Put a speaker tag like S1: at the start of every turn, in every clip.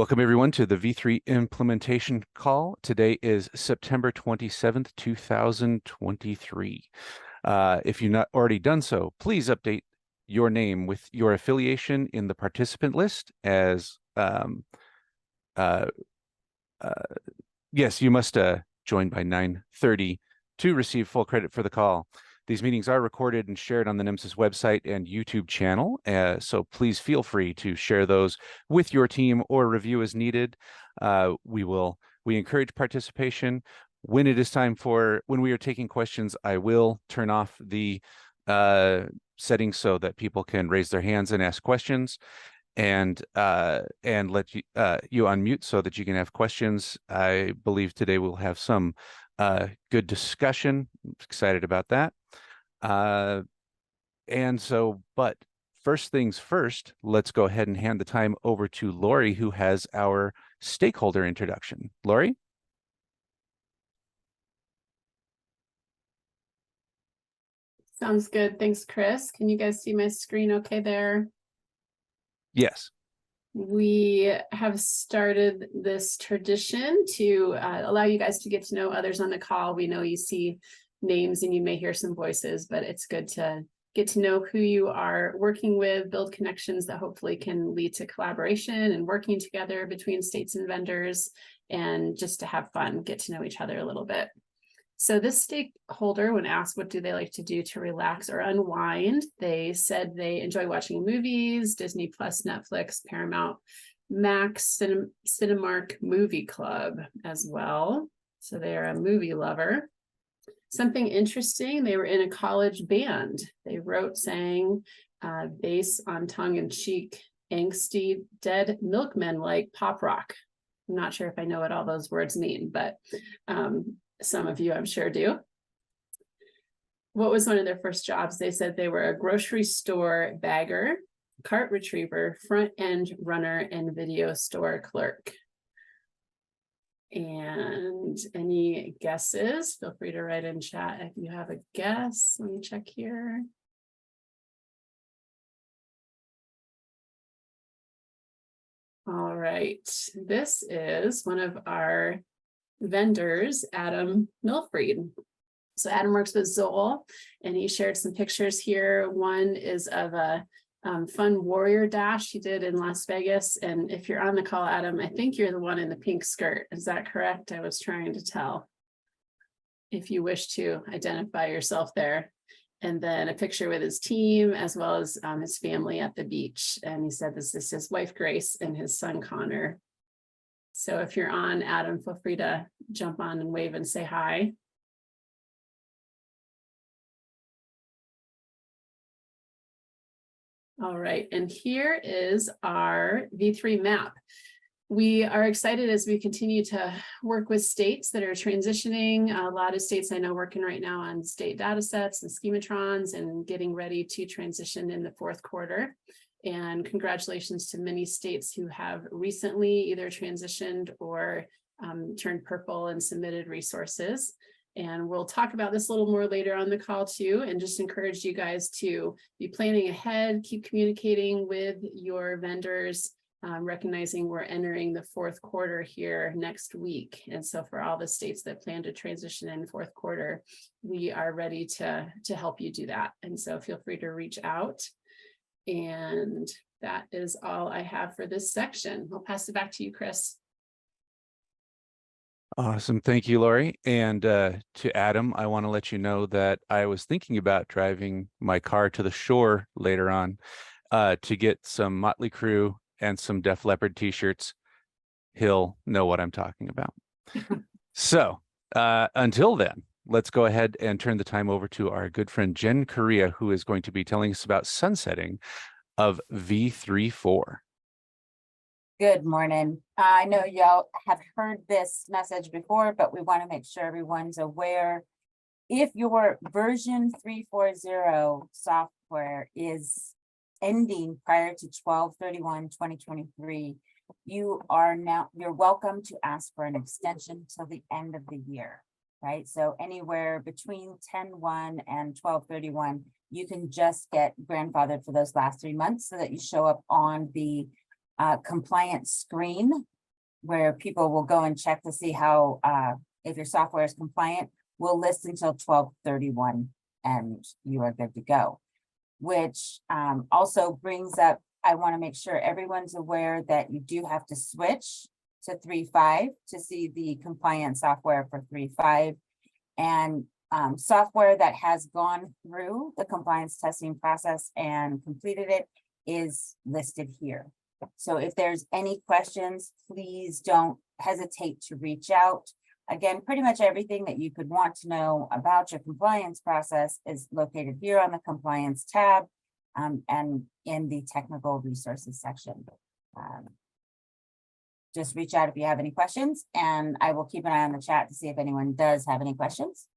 S1: Welcome everyone to the V3 implementation call. Today is September 27th, 2023. If you've not already done so, please update your name with your affiliation in the participant list as, yes, you must join by 9:30 to receive full credit for the call. These meetings are recorded and shared on the NHTSA website and YouTube channel, so please feel free to share those with your team or review as needed. We encourage participation. When it is time when we are taking questions, I will turn off the settings so that people can raise their hands and ask questions, and let you unmute so that you can have questions. I believe today we'll have some good discussion. I'm excited about that. But first things first, let's go ahead and hand the time over to Lauri, who has our stakeholder introduction. Lauri?
S2: Sounds good. Thanks, Chris. Can you guys see my screen okay there?
S1: Yes.
S2: We have started this tradition to allow you guys to get to know others on the call. We know you see names and you may hear some voices, but it's good to get to know who you are working with, build connections that hopefully can lead to collaboration and working together between states and vendors, and just to have fun, get to know each other a little bit. So this stakeholder, when asked what do they like to do to relax or unwind, they said they enjoy watching movies, Disney Plus, Netflix, Paramount, Max, Cinemark Movie Club as well. So they are a movie lover. Something interesting, they were in a college band. They wrote, sang, based on tongue-in-cheek, angsty, dead milkmen-like pop rock. I'm not sure if I know what all those words mean, but some of you, I'm sure, do. What was one of their first jobs? They said they were a grocery store bagger, cart retriever, front end runner, and video store clerk. And any guesses? Feel free to write in chat if you have a guess. Let me check here. All right, this is one of our vendors, Adam Milfried. So Adam works with Zoll, and he shared some pictures here. One is of a fun warrior dash he did in Las Vegas. And if you're on the call, Adam, I think you're the one in the pink skirt. Is that correct? I was trying to tell. If you wish to identify yourself there. And then a picture with his team, as well as his family at the beach. And he said this is his wife, Grace, and his son, Connor. So if you're on, Adam, feel free to jump on and wave and say hi. All right, and here is our V3 map. We are excited as we continue to work with states that are transitioning. A lot of states I know working right now on state data sets and schematrons and getting ready to transition in the fourth quarter. And congratulations to many states who have recently either transitioned or turned purple and submitted resources. And we'll talk about this a little more later on the call too, and just encourage you guys to be planning ahead, keep communicating with your vendors, recognizing we're entering the fourth quarter here next week. And so for all the states that plan to transition in fourth quarter, we are ready to help you do that. And so feel free to reach out. And that is all I have for this section. I'll pass it back to you, Chris.
S1: Awesome. Thank you, Lauri. And to Adam, I want to let you know that I was thinking about driving my car to the shore later on to get some Motley Crue and some Def Leppard t-shirts. He'll know what I'm talking about. So until then, let's go ahead and turn the time over to our good friend Jen Correa, who is going to be telling us about sunsetting of V3.4.
S3: Good morning. I know y'all have heard this message before, but we want to make sure everyone's aware. If your version 3.40 software is ending prior to 12/31/2023, you're welcome to ask for an extension till the end of the year, right? So anywhere between 10/1 and 12/31, you can just get grandfathered for those last 3 months so that you show up on the compliance screen where people will go and check to see how, if your software is compliant, will list until 12/31 and you are good to go. Which also brings up, I want to make sure everyone's aware that you do have to switch to 3.5 to see the compliant software for 3.5. And software that has gone through the compliance testing process and completed it is listed here. So if there's any questions, please don't hesitate to reach out. Again, pretty much everything that you could want to know about your compliance process is located here on the compliance tab and in the technical resources section. Just reach out if you have any questions, and I will keep an eye on the chat to see if anyone does have any questions.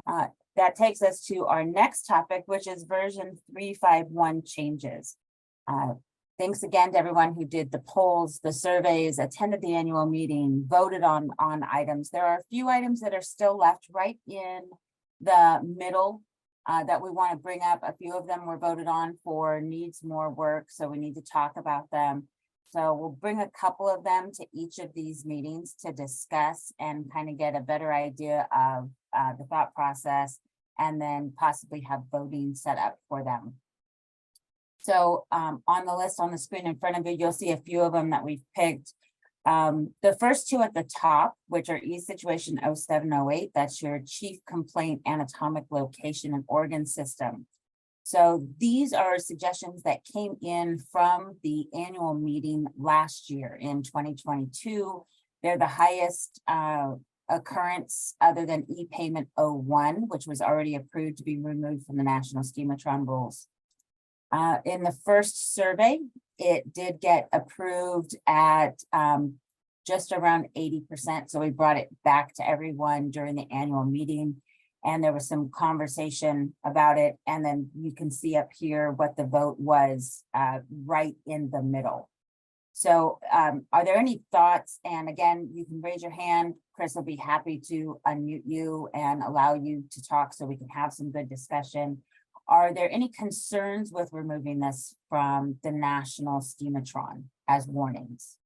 S3: That takes us to our next topic, which is version 3.5.1 changes. Thanks again to everyone who did the polls, the surveys, attended the annual meeting, voted on items. There are a few items that are still left right in the middle that we want to bring up. A few of them were voted on for needs more work, so we need to talk about them. So we'll bring a couple of them to each of these meetings to discuss and kind of get a better idea of the thought process, and then possibly have voting set up for them. So on the list on the screen in front of you, you'll see a few of them that we've picked. The first two at the top, which are e-situation 0708, that's your chief complaint anatomic location and organ system. So these are suggestions that came in from the annual meeting last year in 2022. They're the highest occurrence other than e-payment 01, which was already approved to be removed from the national schematron rules. In the first survey, it did get approved at just around 80%. So we brought it back to everyone during the annual meeting, and there was some conversation about it. And then you can see up here what the vote was right in the middle. So are there any thoughts? And again, you can raise your hand. Chris will be happy to unmute you and allow you to talk so we can have some good discussion. Are there any concerns with removing this from the national schematron as warnings?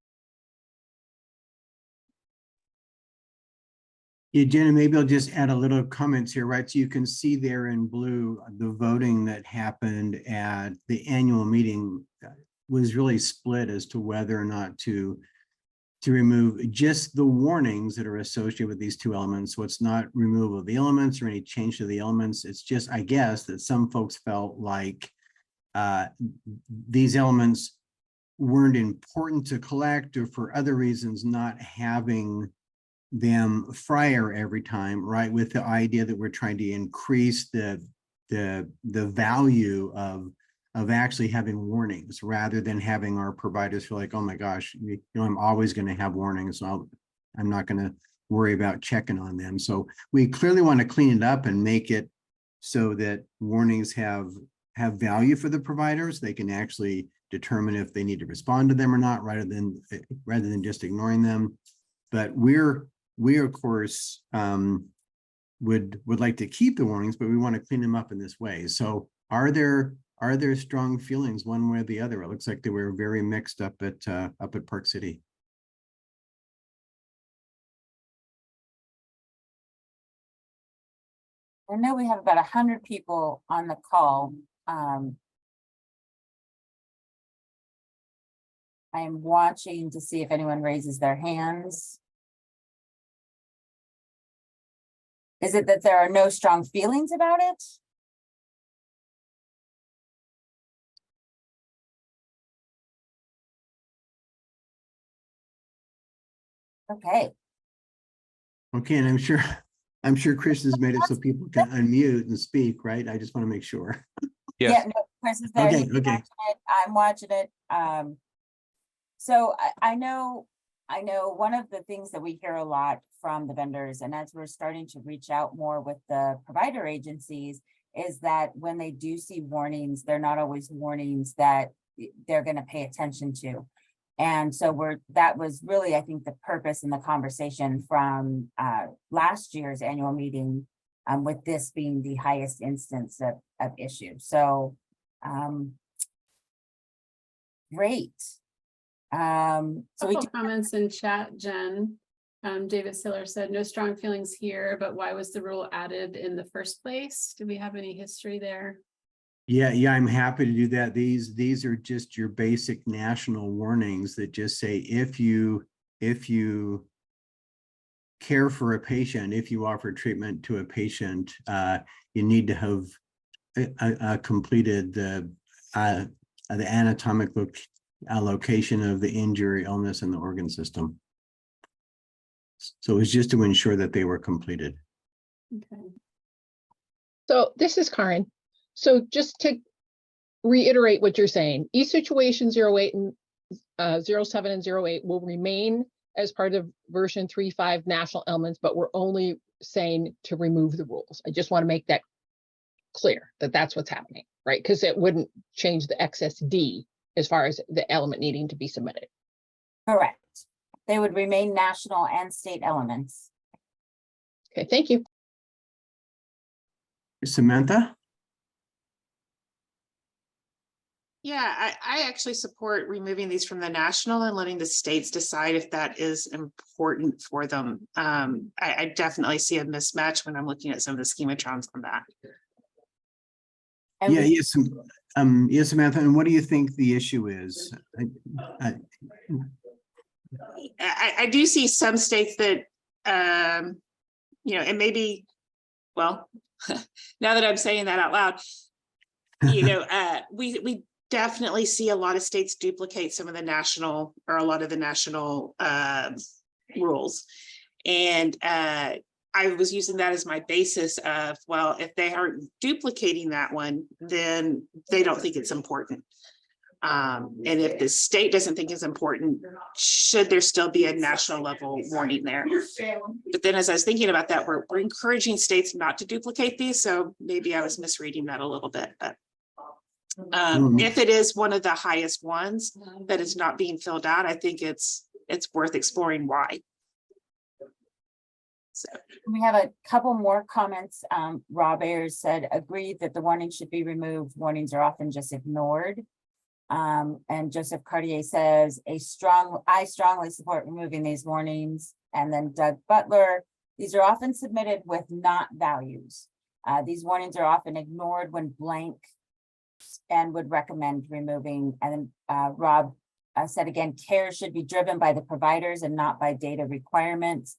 S4: Yeah, Jenna, maybe I'll just add a little comments here, right? So you can see there in blue, the voting that happened at the annual meeting was really split as to whether or not to remove just the warnings that are associated with these two elements. So it's not removal of the elements or any change to the elements. It's just, I guess, that some folks felt like these elements weren't important to collect, or for other reasons, not having them fire every time, right? With the idea that we're trying to increase the value of actually having warnings, rather than having our providers feel like, oh my gosh, you know, I'm always going to have warnings, so I'm not going to worry about checking on them. So we clearly want to clean it up and make it so that warnings have value for the providers. They can actually determine if they need to respond to them or not, rather than just ignoring them. But we of course would like to keep the warnings, but we want to clean them up in this way. So are there strong feelings one way or the other? It looks like they were very mixed up at Park City.
S3: I know we have about 100 people on the call. I am watching to see if anyone raises their hands. Is it that there are no strong feelings about it? Okay.
S4: Okay, and I'm sure Chris has made it so people can unmute and speak, right? I just want to make sure.
S1: Yes.
S3: Yeah, no, Chris is there.
S4: Okay,
S3: He's
S4: okay.
S3: watching it. I'm watching it. So I know one of the things that we hear a lot from the vendors, and as we're starting to reach out more with the provider agencies, is that when they do see warnings, they're not always warnings that they're going to pay attention to. And so that was really, I think, the purpose in the conversation from last year's annual meeting, with this being the highest instance of issue. So great. So we
S2: Couple
S3: do,
S2: comments in chat, Jen. David Siller said, no strong feelings here, but why was the rule added in the first place? Do we have any history there?
S4: Yeah, I'm happy to do that. These are just your basic national warnings that just say if you care for a patient, if you offer treatment to a patient, you need to have completed the anatomic location of the injury, illness, and the organ system. So it was just to ensure that they were completed.
S2: Okay.
S5: So this is Karen. So just to reiterate what you're saying, e-situation 08 and 07 and 08 will remain as part of version 3.5 national elements, but we're only saying to remove the rules. I just want to make that clear that that's what's happening, right? Because it wouldn't change the XSD as far as the element needing to be submitted.
S3: correct. They would remain national and state elements.
S5: Okay, thank you.
S4: Samantha?
S6: Yeah, I actually support removing these from the national and letting the states decide if that is important for them. I definitely see a mismatch when I'm looking at some of the schematrons on that.
S3: And
S4: Yeah,
S3: we-
S4: yes, Samantha, and what do you think the issue is?
S6: I do see some states that, and maybe, well, now that I'm saying that out loud, we definitely see a lot of states duplicate some of the national or a lot of the national rules. And I was using that as my basis of, well, if they aren't duplicating that one, then they don't think it's important. And if the state doesn't think it's important, should there still be a national level warning there? But then as I was thinking about that, we're encouraging states not to duplicate these. So maybe I was misreading that a little bit, but if it is one of the highest ones that is not being filled out, I think it's worth exploring why. So
S3: we have a couple more comments. Rob Ayers said, agreed that the warning should be removed. Warnings are often just ignored. And Joseph Cartier says, I strongly support removing these warnings. And then Doug Butler, these are often submitted with not values. These warnings are often ignored when blank and would recommend removing. And then Rob said again, care should be driven by the providers and not by data requirements.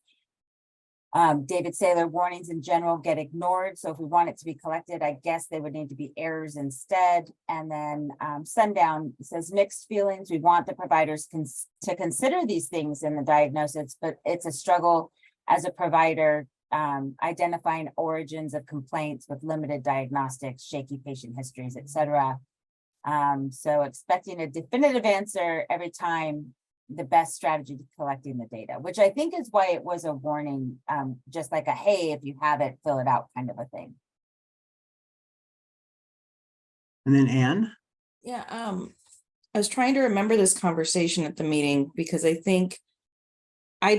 S3: David Saylor, warnings in general get ignored. So if we want it to be collected, I guess they would need to be errors instead. And then Sundown says mixed feelings. We want the providers to consider these things in the diagnosis, but it's a struggle as a provider identifying origins of complaints with limited diagnostics, shaky patient histories, etc. So expecting a definitive answer every time, the best strategy to collecting the data, which I think is why it was a warning, just like a, hey, if you have it, fill it out kind of a thing.
S4: And then Anne?
S7: Yeah, I was trying to remember this conversation at the meeting because I think I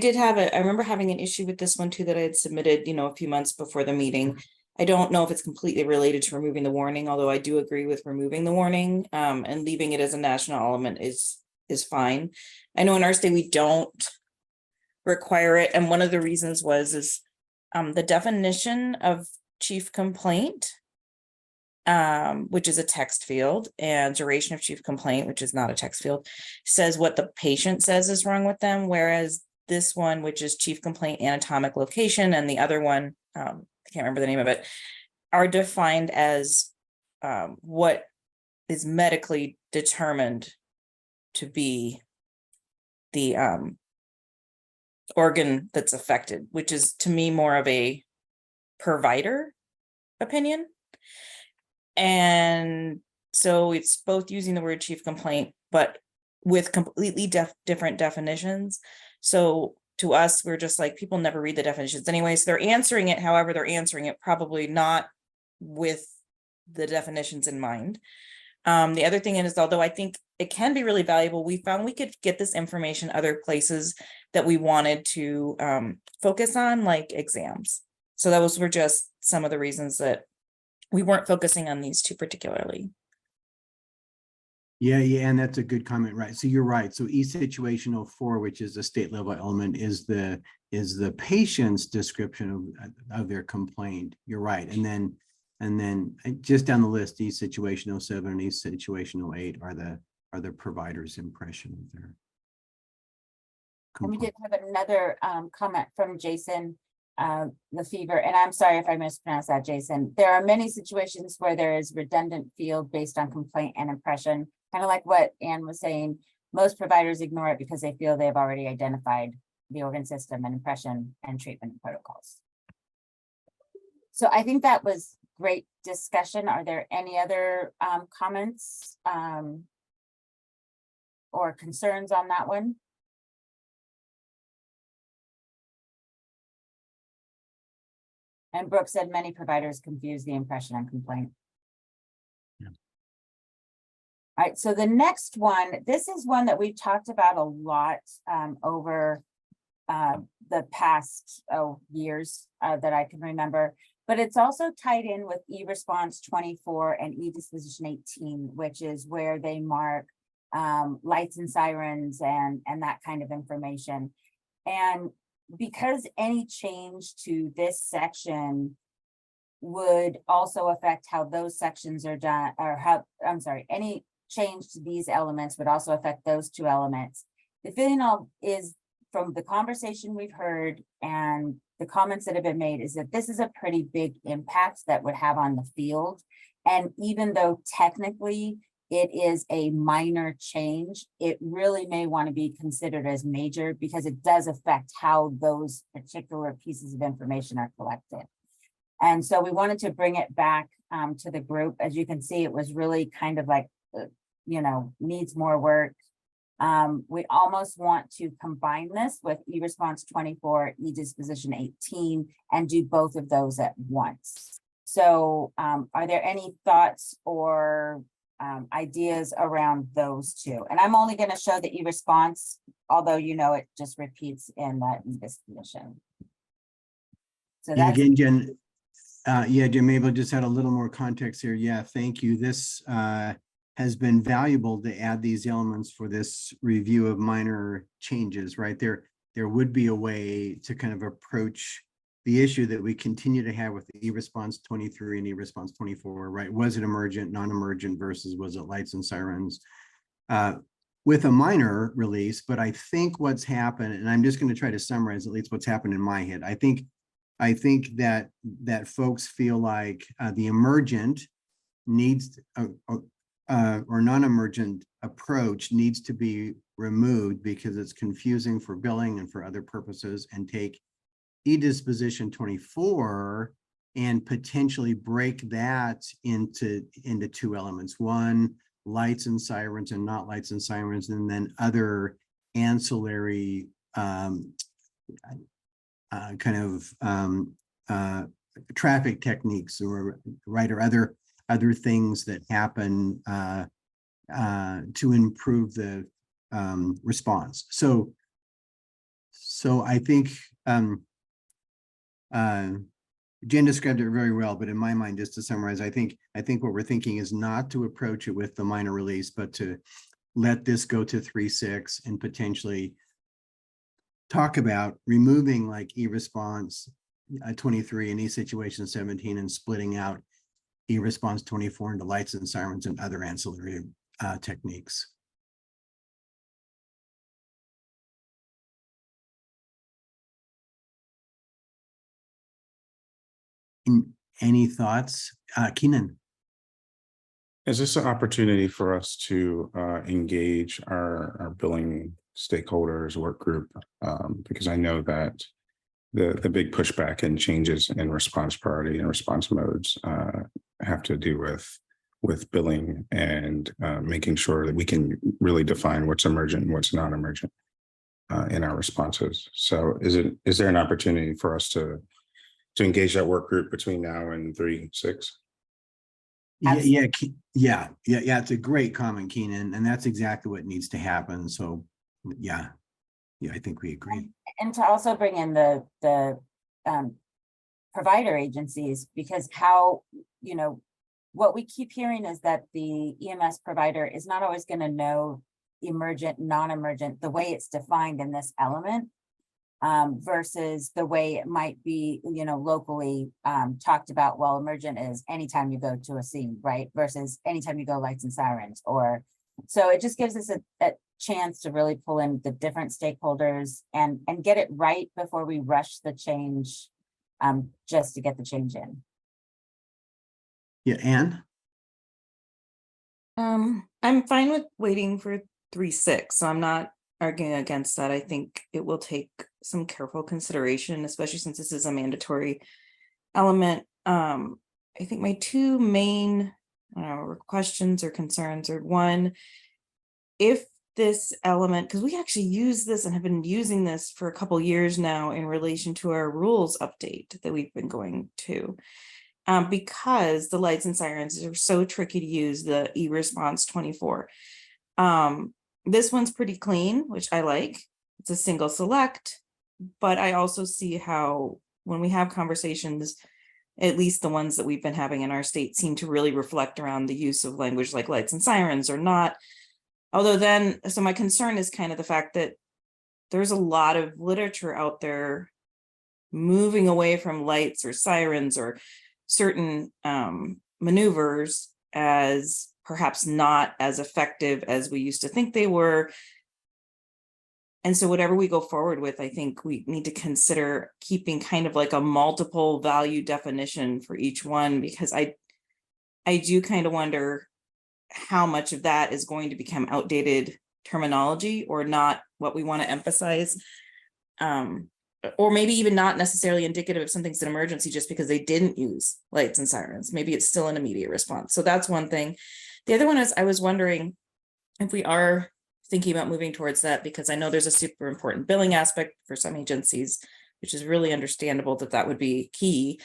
S7: remember having an issue with this one too that I had submitted, a few months before the meeting. I don't know if it's completely related to removing the warning, although I do agree with removing the warning, and leaving it as a national element is fine. I know in our state we don't require it, and one of the reasons is the definition of chief complaint, which is a text field, and duration of chief complaint, which is not a text field, says what the patient says is wrong with them, whereas this one, which is chief complaint anatomic location, and the other one, I can't remember the name of it, are defined as what is medically determined to be the organ that's affected, which is to me more of a provider opinion. And so it's both using the word chief complaint, but with completely different definitions. So to us, we're just like, people never read the definitions anyway. So they're answering it however they're answering it, probably not with the definitions in mind. The other thing is, although I think it can be really valuable, we found we could get this information other places that we wanted to focus on, like exams. So those were just some of the reasons that we weren't focusing on these two particularly.
S4: Yeah, yeah, and that's a good comment, right? So you're right. So e-situation 04, which is a state level element, is the patient's description of their complaint. You're right. And then just down the list, e-situation 07 and e-situation 08 are the provider's impression of their
S3: And we
S4: complaint.
S3: did have another comment from Jason Lefevre, and I'm sorry if I mispronounced that, Jason. There are many situations where there is redundant field based on complaint and impression, kind of like what Anne was saying. Most providers ignore it because they feel they've already identified the organ system and impression and treatment protocols. So I think that was great discussion. Are there any other comments or concerns on that one? And Brooke said many providers confuse the impression and complaint.
S4: Yeah.
S3: All right, so the next one, this is one that we've talked about a lot over the past years that I can remember, but it's also tied in with e-response 24 and e-disposition 18, which is where they mark lights and sirens and that kind of information. And because any change to this section would also affect how those sections are done, or how, I'm sorry, any change to these elements would also affect those two elements. The feeling is, from the conversation we've heard and the comments that have been made, is that this is a pretty big impact that would have on the field. And even though technically it is a minor change, it really may want to be considered as major because it does affect how those particular pieces of information are collected. And so we wanted to bring it back to the group. As you can see, it was really kind of like, needs more work. We almost want to combine this with e-response 24, e-disposition 18, and do both of those at once. So are there any thoughts or ideas around those two? And I'm only going to show the e-response, although it just repeats in the e-disposition. So
S4: Yeah,
S3: that's
S4: again, Jen, Jen, maybe I'll just add a little more context here. Yeah, thank you. This has been valuable to add these elements for this review of minor changes, right? There would be a way to kind of approach the issue that we continue to have with the e-response 23 and e-response 24, right? Was it emergent, non-emergent versus was it lights and sirens? With a minor release, but I think what's happened, and I'm just going to try to summarize at least what's happened in my head. I think that folks feel like the emergent needs or non-emergent approach needs to be removed because it's confusing for billing and for other purposes, and take e-disposition 24 and potentially break that into two elements. One, lights and sirens and not lights and sirens, and then other ancillary traffic techniques or other things that happen to improve the response. So I think Jen described it very well, but in my mind, just to summarize, I think what we're thinking is not to approach it with the minor release, but to let this go to 3.6 and potentially talk about removing like e-response 23 and e-situation 17 and splitting out e-response 24 into lights and sirens and other ancillary techniques. Any thoughts? Keenan?
S8: Is this an opportunity for us to engage our billing stakeholders work group? Because I know that the big pushback and changes in response priority and response modes have to do with billing and making sure that we can really define what's emergent and what's not emergent in our responses. So is there an opportunity for us to engage that work group between now and 3.6?
S4: Yeah. It's a great comment, Keenan, and that's exactly what needs to happen. So yeah, I think we agree.
S3: And to also bring in the provider agencies, because how, what we keep hearing is that the EMS provider is not always going to know emergent, non-emergent, the way it's defined in this element, versus the way it might be, you know, locally talked about. Well, emergent is anytime you go to a scene, right? Versus anytime you go lights and sirens, or so it just gives us a chance to really pull in the different stakeholders and get it right before we rush the change, just to get the change in.
S4: Yeah, Anne?
S7: I'm fine with waiting for 3.6, so I'm not arguing against that. I think it will take some careful consideration, especially since this is a mandatory element. I think my two main questions or concerns are, one, if this element, because we actually use this and have been using this for a couple years now in relation to our rules update that we've been going to, because the lights and sirens are so tricky to use, the e-response 24. This one's pretty clean, which I like. It's a single select, but I also see how when we have conversations, at least the ones that we've been having in our state, seem to really reflect around the use of language like lights and sirens or not. Although then, so my concern is kind of the fact that there's a lot of literature out there moving away from lights or sirens or certain maneuvers as perhaps not as effective as we used to think they were. And so whatever we go forward with, I think we need to consider keeping kind of like a multiple value definition for each one, because I do kind of wonder how much of that is going to become outdated terminology or not what we want to emphasize. Or maybe even not necessarily indicative of something's an emergency just because they didn't use lights and sirens. Maybe it's still an immediate response. So that's one thing. The other one is, I was wondering if we are thinking about moving towards that, because I know there's a super important billing aspect for some agencies, which is really understandable that that would be key.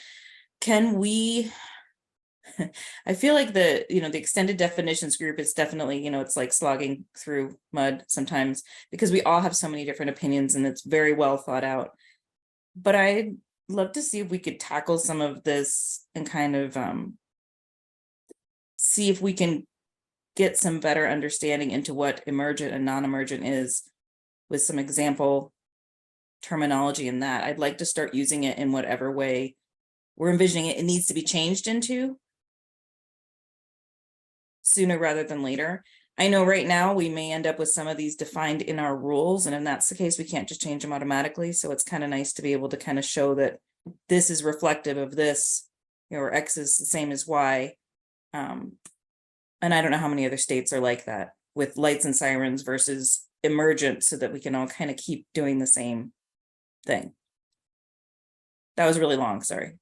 S7: Can we, I feel like the extended definitions group is definitely, it's like slogging through mud sometimes because we all have so many different opinions and it's very well thought out. But I'd love to see if we could tackle some of this and kind of see if we can get some better understanding into what emergent and non-emergent is with some example terminology in that. I'd like to start using it in whatever way we're envisioning it needs to be changed into sooner rather than later. I know right now we may end up with some of these defined in our rules, and if that's the case, we can't just change them automatically. So it's kind of nice to be able to kind of show that this is reflective of this, or X is the same as Y. And I don't know how many other states are like that with lights and sirens versus emergent, so that we can all kind of keep doing the same thing. That was really long, sorry.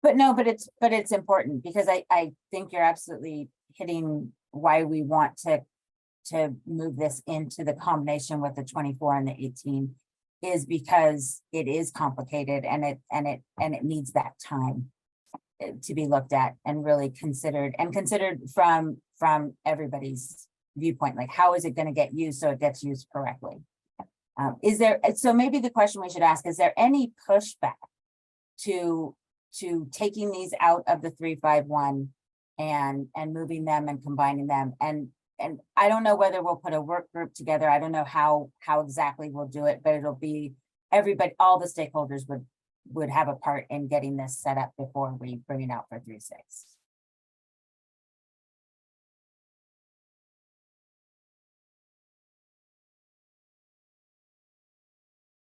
S3: But no, but it's important, because I think you're absolutely hitting why we want to move this into the combination with the 24 and the 18, is because it is complicated and it needs that time to be looked at and really considered from everybody's viewpoint. Like, how is it going to get used so it gets used correctly? So maybe the question we should ask, is there any pushback to taking these out of the 351 and moving them and combining them? And I don't know whether we'll put a work group together. I don't know how exactly we'll do it, but it'll be everybody, all the stakeholders would have a part in getting this set up before we bring it out for 3.6.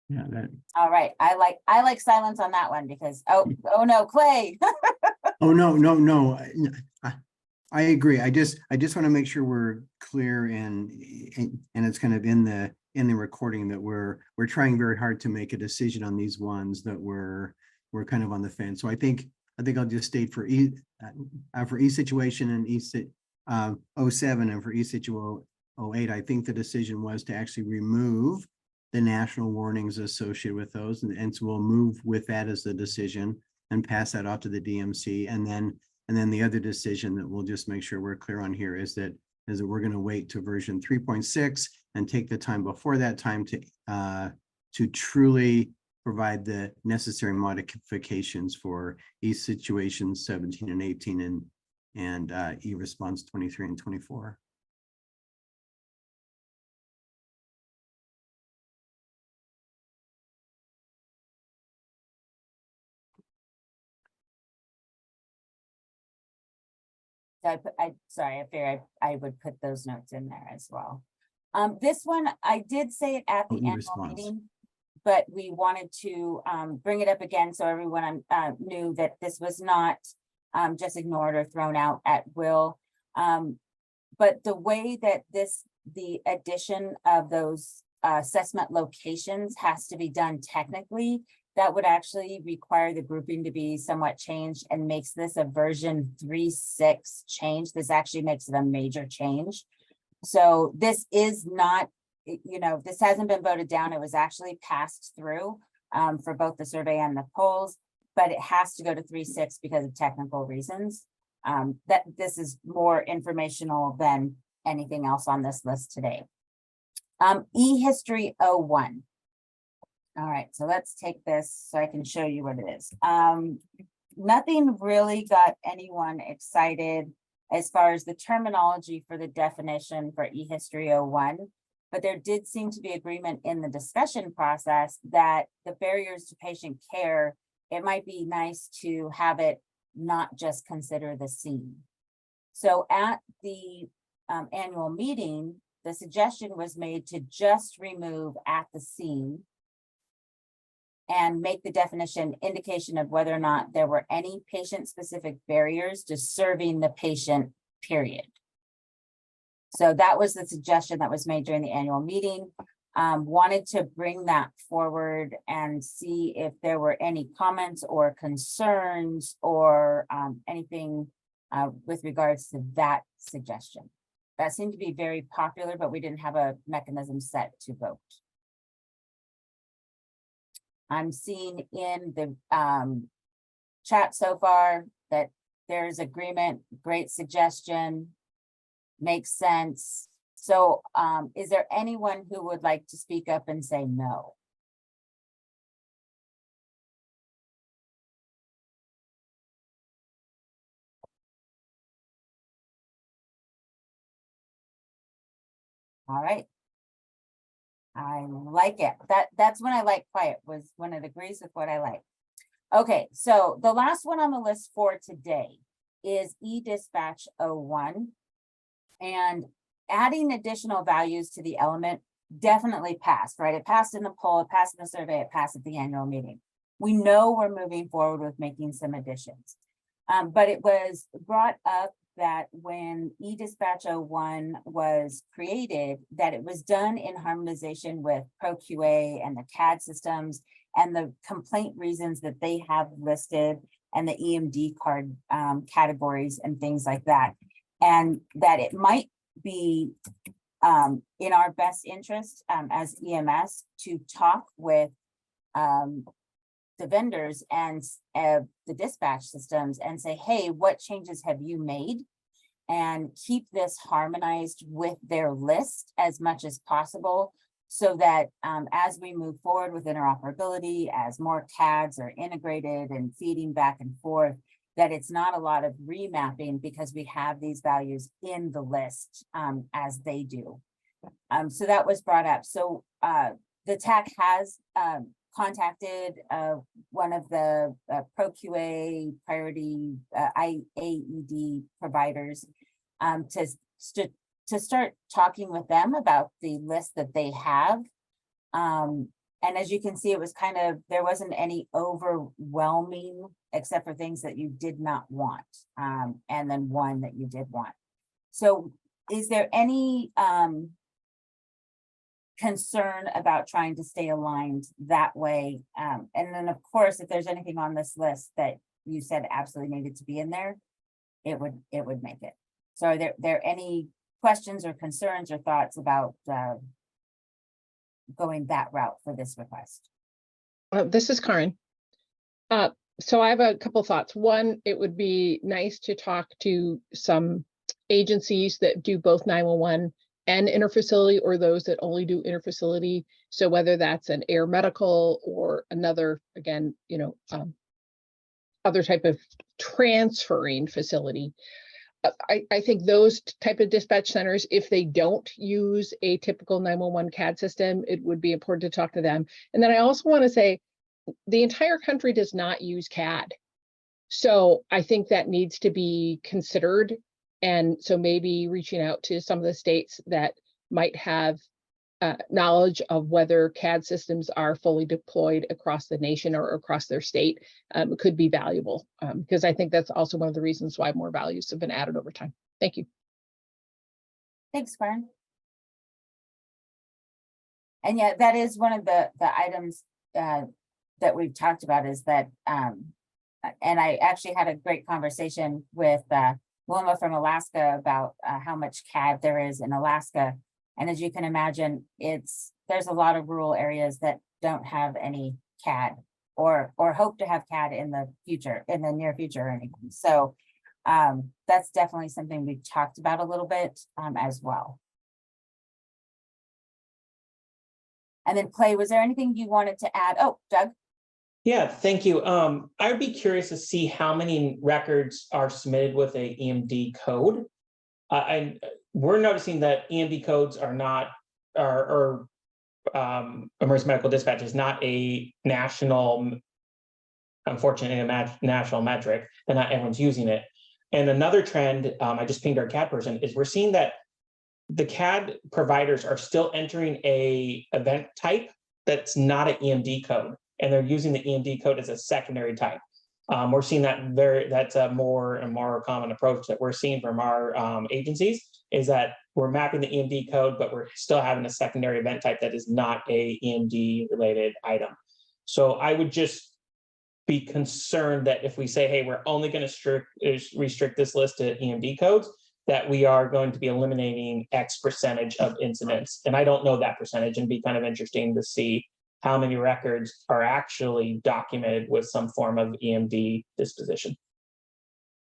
S4: Yeah, that.
S3: All right, I like silence on that one, because oh no, Clay.
S4: Oh, no. I agree. I just want to make sure we're clear and it's kind of in the recording that we're trying very hard to make a decision on these ones that we're kind of on the fence. So I think I'll just state for E situation and E07 and for E situation 08, I think the decision was to actually remove the national warnings associated with those, and so we'll move with that as the decision and pass that off to the DMC, and then the other decision that we'll just make sure we're clear on here is that we're going to wait to version 3.6 and take the time before that time to truly provide the necessary modifications for each situation 17 and 18 and e-response 23 and 24.
S3: So sorry, I figured I would put those notes in there as well. This one, I did say it at the annual
S4: E-response.
S3: meeting, but we wanted to bring it up again so everyone knew that this was not just ignored or thrown out at will. But the way that the addition of those assessment locations has to be done technically, that would actually require the grouping to be somewhat changed and makes this a version 3.6 change. This actually makes it a major change. So this is not, you know, this hasn't been voted down. It was actually passed through for both the survey and the polls, but it has to go to 3.6 because of technical reasons. That this is more informational than anything else on this list today. E-history 01. All right, so let's take this so I can show you what it is. Nothing really got anyone excited as far as the terminology for the definition for e-history 01, but there did seem to be agreement in the discussion process that the barriers to patient care, it might be nice to have it not just consider the scene. So at the annual meeting, the suggestion was made to just remove at the scene and make the definition indication of whether or not there were any patient-specific barriers to serving the patient, period. So that was the suggestion that was made during the annual meeting. Wanted to bring that forward and see if there were any comments or concerns or anything with regards to that suggestion. That seemed to be very popular, but we didn't have a mechanism set to vote. I'm seeing in the chat so far that there's agreement, great suggestion, makes sense. So is there anyone who would like to speak up and say no? All right. I like it. That's when I like quiet, was when it agrees with what I like. Okay, so the last one on the list for today is e-dispatch 01. And adding additional values to the element definitely passed, right? It passed in the poll, it passed in the survey, it passed at the annual meeting. We know we're moving forward with making some additions. But it was brought up that when e-dispatch 01 was created, that it was done in harmonization with ProQA and the CAD systems and the complaint reasons that they have listed and the EMD card categories and things like that. And that it might be in our best interest as EMS to talk with the vendors and the dispatch systems and say, hey, what changes have you made? And keep this harmonized with their list as much as possible so that as we move forward with interoperability, as more CADs are integrated and feeding back and forth, that it's not a lot of remapping because we have these values in the list as they do. So that was brought up. So the TAC has contacted one of the ProQA priority IAED providers to start talking with them about the list that they have. And as you can see, it was kind of, there wasn't any overwhelming except for things that you did not want, and then one that you did want. So is there any concern about trying to stay aligned that way? And then of course, if there's anything on this list that you said absolutely needed to be in there, it would make it. So are there any questions or concerns or thoughts about going that route for this request?
S5: This is Karen. So I have a couple thoughts. One, it would be nice to talk to some agencies that do both 911 and interfacility, or those that only do interfacility. So whether that's an air medical or another, again, you know, other type of transferring facility. I think those type of dispatch centers, if they don't use a typical 911 CAD system, it would be important to talk to them. And then I also want to say the entire country does not use CAD. So I think that needs to be considered. And so maybe reaching out to some of the states that might have knowledge of whether CAD systems are fully deployed across the nation or across their state could be valuable, because I think that's also one of the reasons why more values have been added over time. Thank you.
S3: Thanks, Karen. And yeah, that is one of the items that we've talked about, is that, and I actually had a great conversation with Wilma from Alaska about how much CAD there is in Alaska. And as you can imagine, there's a lot of rural areas that don't have any CAD or hope to have CAD in the future, in the near future or anything. So that's definitely something we've talked about a little bit as well. And then Clay, was there anything you wanted to add? Oh, Doug.
S9: Yeah, thank you. I would be curious to see how many records are submitted with a EMD code. And we're noticing that EMD codes are not, emergency medical dispatch is not a national, unfortunately, a national metric, and not everyone's using it. And another trend, I just pinged our CAD person, is we're seeing that the CAD providers are still entering a event type that's not an EMD code, and they're using the EMD code as a secondary type. We're seeing that's a more and more common approach that we're seeing from our agencies, is that we're mapping the EMD code, but we're still having a secondary event type that is not a EMD related item. So I would just be concerned that if we say, hey, we're only going to restrict this list to EMD codes, that we are going to be eliminating X percentage of incidents. And I don't know that percentage, and be kind of interesting to see how many records are actually documented with some form of EMD disposition.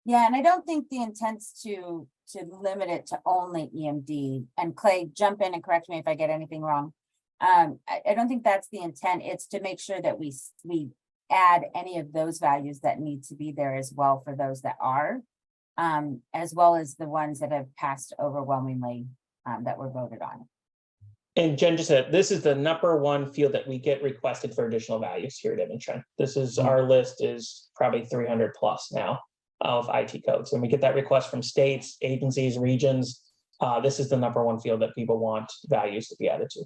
S3: Yeah, and I don't think the intent's to limit it to only EMD. And Clay, jump in and correct me if I get anything wrong. I don't think that's the intent. It's to make sure that we add any of those values that need to be there as well for those that are, as well as the ones that have passed overwhelmingly that were voted on.
S9: And Jen just said, this is the #1 field that we get requested for additional values here at Edmonton. This is, our list is probably 300 plus now of IT codes. And we get that request from states, agencies, regions. This is the #1 field that people want values to be added to.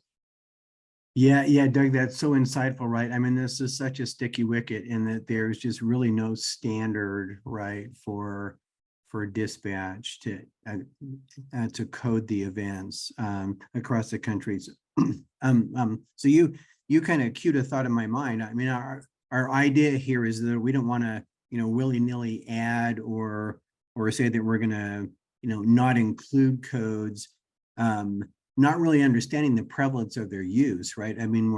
S4: Yeah, Doug, that's so insightful, right? I mean, this is such a sticky wicket in that there's just really no standard, right, for dispatch to code the events across the countries. So you kind of cued a thought in my mind. I mean, our idea here is that we don't want to, willy-nilly add or say that we're going to, not include codes, not really understanding the prevalence of their use, right? I mean,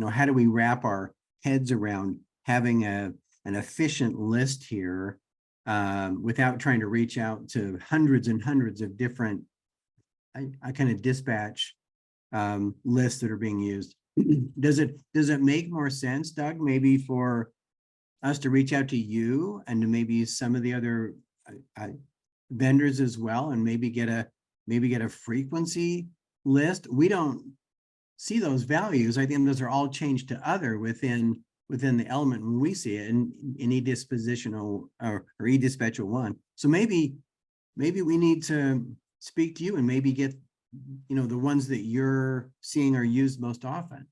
S4: how do we wrap our heads around having an efficient list here without trying to reach out to hundreds and hundreds of different I kind of dispatch lists that are being used. Does it make more sense, Doug, maybe for us to reach out to you and to maybe some of the other vendors as well, and maybe get a frequency list? We don't see those values. I think those are all changed to other within the element when we see it in e-dispositional or e-dispatch 1. So maybe we need to speak to you and maybe get, the ones that you're seeing are used most often.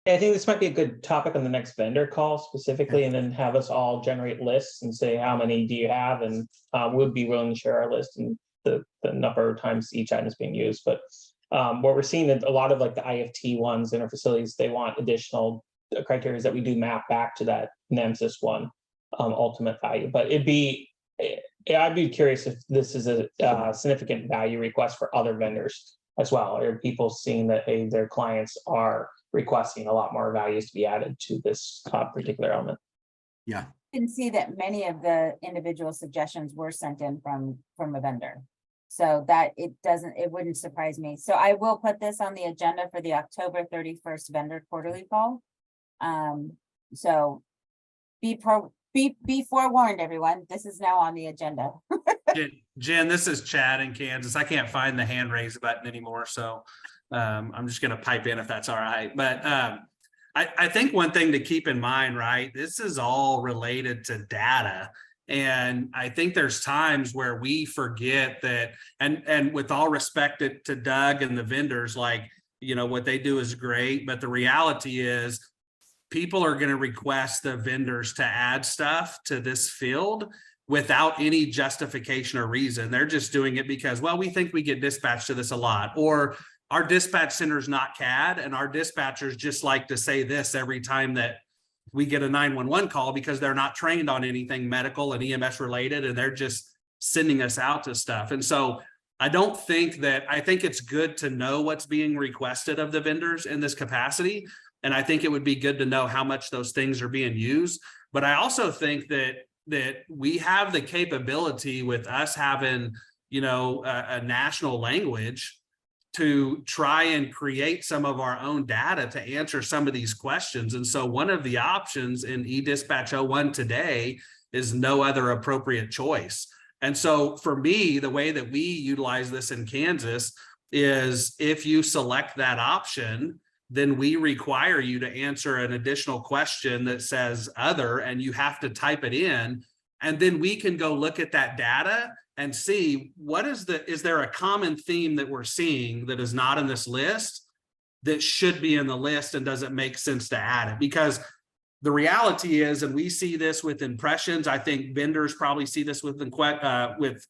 S9: I think this might be a good topic on the next vendor call specifically, and then have us all generate lists and say, how many do you have? And we'll be willing to share our list and the number of times each item is being used. But what we're seeing is a lot of like the IFT ones in our facilities, they want additional criteria that we do map back to that NHTSA 1 ultimate value. But I'd be curious if this is a significant value request for other vendors as well. Are people seeing that their clients are requesting a lot more values to be added to this particular element?
S4: Yeah.
S3: You can see that many of the individual suggestions were sent in from a vendor. So that it wouldn't surprise me. So I will put this on the agenda for the October 31st vendor quarterly call. So be forewarned, everyone. This is now on the agenda.
S10: Jen, this is Chad in Kansas. I can't find the hand raise button anymore, so I'm just gonna pipe in if that's all right. But I think one thing to keep in mind, right? This is all related to data. And I think there's times where we forget that, and with all respect to Doug and the vendors, like, you know, what they do is great, but the reality is people are going to request the vendors to add stuff to this field without any justification or reason. They're just doing it because, well, we think we get dispatched to this a lot, or our dispatch center is not CAD, and our dispatchers just like to say this every time that we get a 911 call because they're not trained on anything medical and EMS related, and they're just sending us out to stuff. And so I think it's good to know what's being requested of the vendors in this capacity. And I think it would be good to know how much those things are being used. But I also think that we have the capability with us having, you know, a national language to try and create some of our own data to answer some of these questions. And so one of the options in eDispatch 01 today is no other appropriate choice. And so for me, the way that we utilize this in Kansas is if you select that option, then we require you to answer an additional question that says other, and you have to type it in. And then we can go look at that data and see is there a common theme that we're seeing that is not in this list that should be in the list, and does it make sense to add it? Because the reality is, and we see this with impressions, I think vendors probably see this with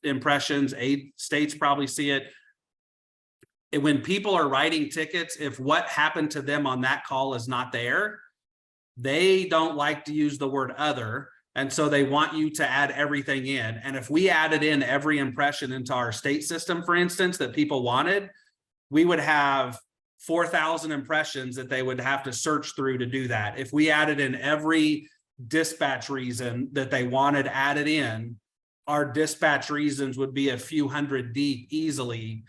S10: impressions, aid states probably see it. And when people are writing tickets, if what happened to them on that call is not there, they don't like to use the word other. And so they want you to add everything in. And if we added in every impression into our state system, for instance, that people wanted, we would have 4,000 impressions that they would have to search through to do that. If we added in every dispatch reason that they wanted added in, our dispatch reasons would be a few hundred deep easily,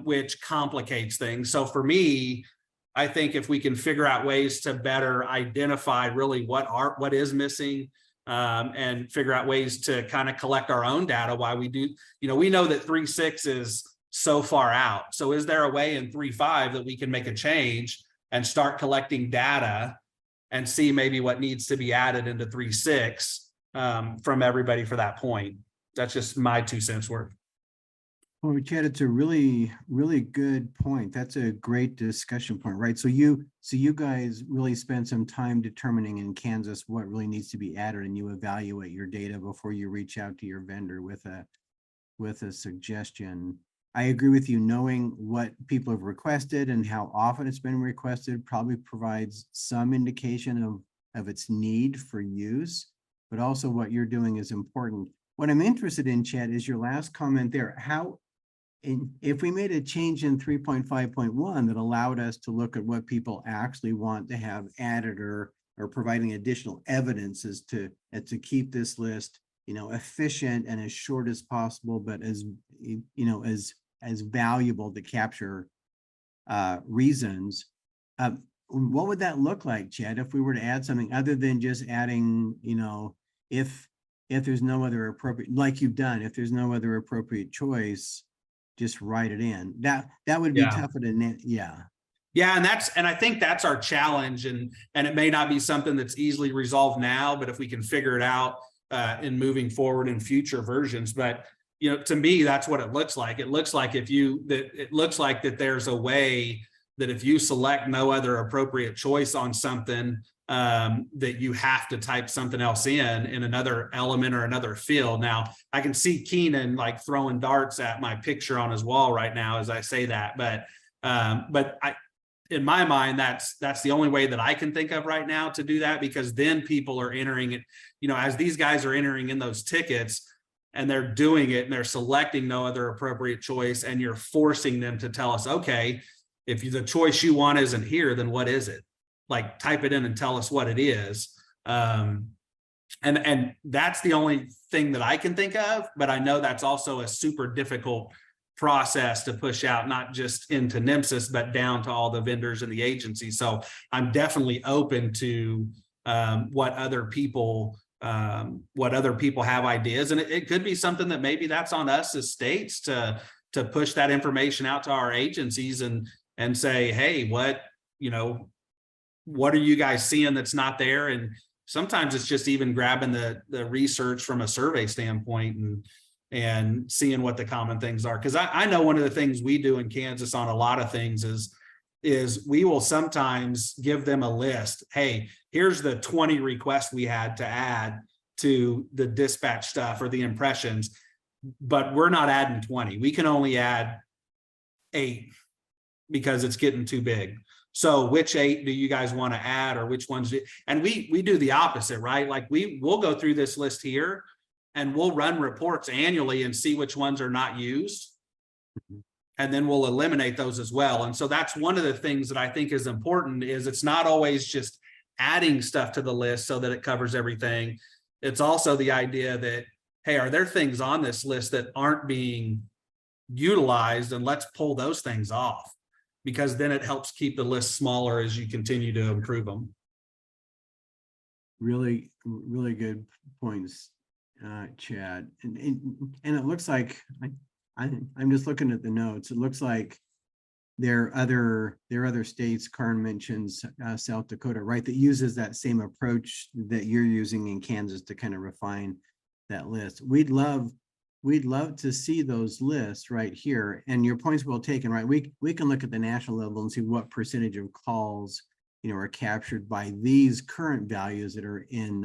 S10: which complicates things. So for me, I think if we can figure out ways to better identify really what is missing, and figure out ways to kind of collect our own data while we do, you know, we know that 3.6 is so far out. So is there a way in 3.5 that we can make a change and start collecting data and see maybe what needs to be added into 3.6 from everybody for that point? That's just my 2 cents worth.
S4: Well, Chad, it's a really, really good point. That's a great discussion point, right? So you guys really spend some time determining in Kansas what really needs to be added, and you evaluate your data before you reach out to your vendor with a suggestion. I agree with you. Knowing what people have requested and how often it's been requested probably provides some indication of its need for use, but also what you're doing is important. What I'm interested in, Chad, is your last comment there. If we made a change in 3.5.1 that allowed us to look at what people actually want to have added or providing additional evidence as to keep this list, you know, efficient and as short as possible, but as, you know, as valuable to capture reasons, what would that look like, Chad, if we were to add something other than just adding, you know, if there's no other appropriate, like you've done, if there's no other appropriate choice, just write it in. That would be tougher to, yeah.
S10: Yeah, and I think that's our challenge, and it may not be something that's easily resolved now, but if we can figure it out in moving forward in future versions. But you know, to me, that's what it looks like. It looks like that there's a way that if you select no other appropriate choice on something, that you have to type something else in another element or another field. Now, I can see Keenan like throwing darts at my picture on his wall right now as I say that, but in my mind, that's the only way that I can think of right now to do that, because then people are entering it, you know, as these guys are entering in those tickets and they're doing it and they're selecting no other appropriate choice, and you're forcing them to tell us, okay, if the choice you want isn't here, then what is it? Like, type it in and tell us what it is. And that's the only thing that I can think of, but I know that's also a super difficult process to push out, not just into NHTSA, but down to all the vendors and the agencies. So I'm definitely open to what other people what other people have ideas. And it could be something that maybe that's on us as states to push that information out to our agencies and say, hey, what are you guys seeing that's not there? And sometimes it's just even grabbing the research from a survey standpoint and seeing what the common things are. Because I know one of the things we do in Kansas on a lot of things is we will sometimes give them a list. Hey, here's the 20 requests we had to add to the dispatch stuff or the impressions, but we're not adding 20. We can only add 8 because it's getting too big. So which 8 do you guys want to add, or which ones? And we do the opposite, right? Like we'll go through this list here and we'll run reports annually and see which ones are not used. And then we'll eliminate those as well. And so that's one of the things that I think is important, is it's not always just adding stuff to the list so that it covers everything. It's also the idea that, hey, are there things on this list that aren't being utilized? And let's pull those things off, because then it helps keep the list smaller as you continue to improve them.
S4: Really, really good points, Chad. And it looks like I'm just looking at the notes. It looks like there are other states. Karin mentions South Dakota, right, that uses that same approach that you're using in Kansas to kind of refine that list. We'd love to see those lists right here. And your point's well taken, right? We can look at the national level and see what percentage of calls are captured by these current values that are in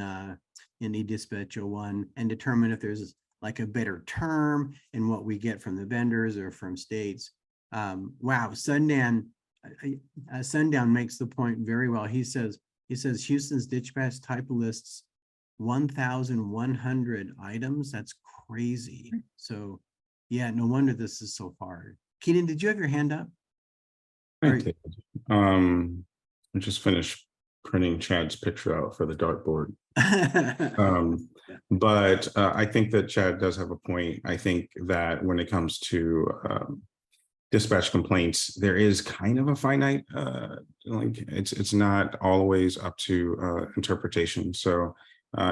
S4: eDispatch 01, and determine if there's like a better term in what we get from the vendors or from states. Wow, Sundown makes the point very well. He says Houston's dispatch type lists 1,100 items. That's crazy. So yeah, no wonder this is so hard. Keenan, did you have your hand up?
S8: I did. I just finished printing Chad's picture out for the dartboard. But I think that Chad does have a point. I think that when it comes to dispatch complaints, there is kind of a finite, like it's not always up to interpretation. So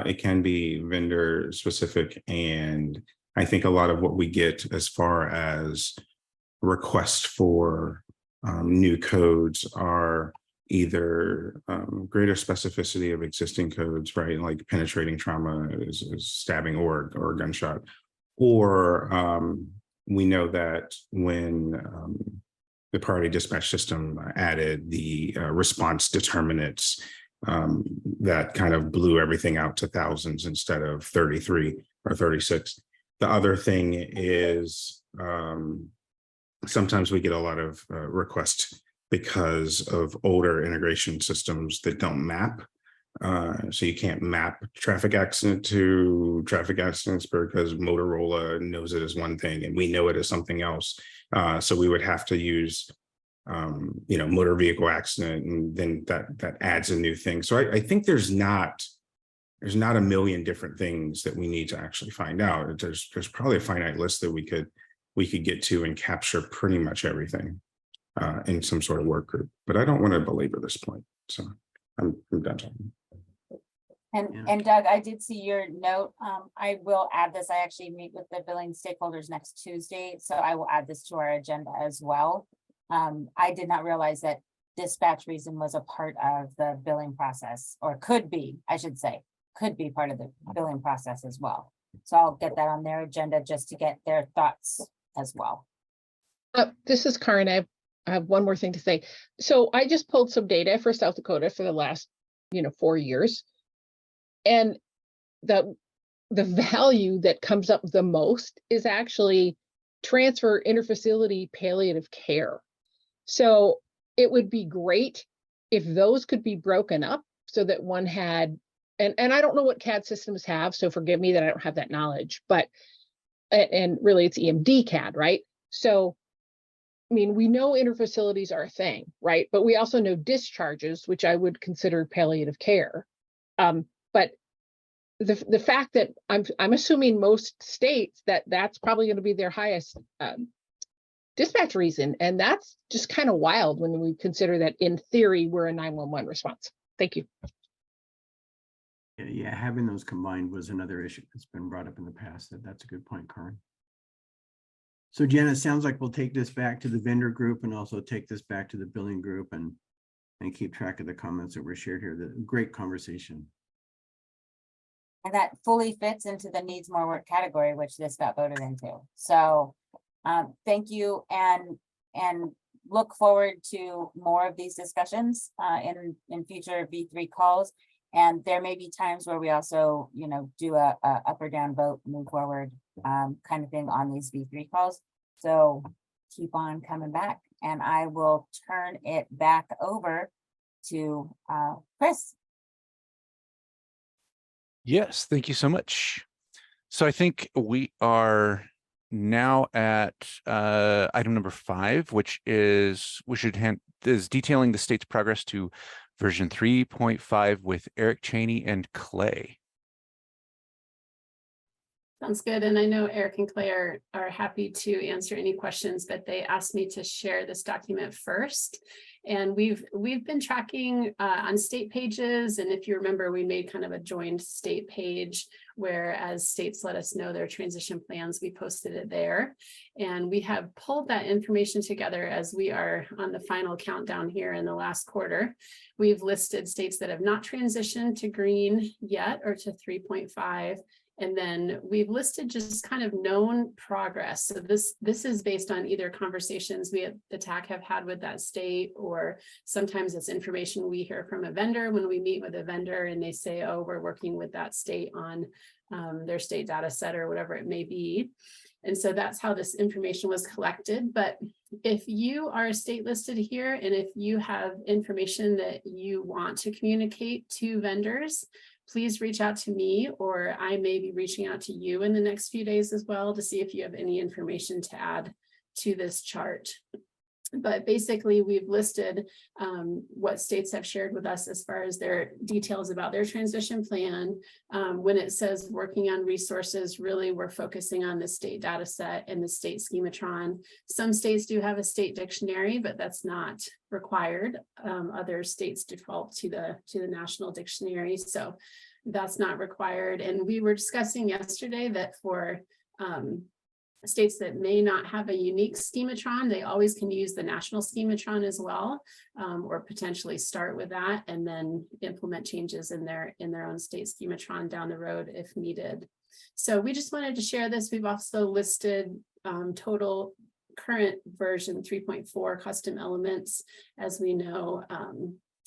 S8: it can be vendor specific. And I think a lot of what we get as far as requests for new codes are either greater specificity of existing codes, right? Like penetrating trauma is stabbing or gunshot. Or we know that when the priority dispatch system added the response determinants, that kind of blew everything out to thousands instead of 33 or 36. The other thing is sometimes we get a lot of requests because of older integration systems that don't map. So you can't map traffic accident to traffic accidents because Motorola knows it as one thing and we know it as something else. So we would have to use, motor vehicle accident, and then that adds a new thing. So I think there's not a million different things that we need to actually find out. There's probably a finite list that we could get to and capture pretty much everything in some sort of work group, but I don't want to belabor this point. So I'm done talking.
S3: And Doug, I did see your note. I will add this. I actually meet with the billing stakeholders next Tuesday, so I will add this to our agenda as well. I did not realize that dispatch reason was a part of the billing process, or could be, I should say, could be part of the billing process as well. So I'll get that on their agenda just to get their thoughts as well.
S5: This is Karin. I have one more thing to say. So I just pulled some data for South Dakota for the last, 4 years. And the value that comes up the most is actually transfer interfacility palliative care. So it would be great if those could be broken up so that one had, and I don't know what CAD systems have, so forgive me that I don't have that knowledge, but, and really it's EMD CAD, right? So we know interfacilities are a thing, right? But we also know discharges, which I would consider palliative care. But the fact that I'm assuming most states that's probably going to be their highest dispatch reason, and that's just kind of wild when we consider that in theory we're a 911 response. Thank you.
S4: Yeah, having those combined was another issue that's been brought up in the past. That's a good point, Karin. So Jen, it sounds like we'll take this back to the vendor group and also take this back to the billing group and keep track of the comments that were shared here. The great conversation.
S3: And that fully fits into the needs more work category, which this got voted into. So thank you, and look forward to more of these discussions in future V3 calls. And there may be times where we also, you know, do a up or down vote, move forward kind of thing on these V3 calls. So keep on coming back, and I will turn it back over to Chris.
S1: Yes, thank you so much. So I think we are now at item number 5, which is detailing the state's progress to version 3.5 with Eric, Chaney, and Clay.
S2: Sounds good. And I know Eric and Clay are happy to answer any questions, but they asked me to share this document first. And we've been tracking on state pages. And if you remember, we made kind of a joined state page where, as states let us know their transition plans, we posted it there. And we have pulled that information together as we are on the final countdown here in the last quarter. We've listed states that have not transitioned to green yet or to 3.5. And then we've listed just kind of known progress. So this is based on either conversations we at the TAC have had with that state, or sometimes it's information we hear from a vendor when we meet with a vendor and they say, oh, we're working with that state on their state data set or whatever it may be. And so that's how this information was collected. But if you are a state listed here, and if you have information that you want to communicate to vendors, please reach out to me, or I may be reaching out to you in the next few days as well to see if you have any information to add to this chart. But basically, we've listed what states have shared with us as far as their details about their transition plan. When it says working on resources, really we're focusing on the state data set and the state schematron. Some states do have a state dictionary, but that's not required. Other states default to the national dictionary, so that's not required. And we were discussing yesterday that for states that may not have a unique schematron, they always can use the national schematron as well, or potentially start with that and then implement changes in their own state schematron down the road if needed. So we just wanted to share this. We've also listed total current version 3.4 custom elements. As we know,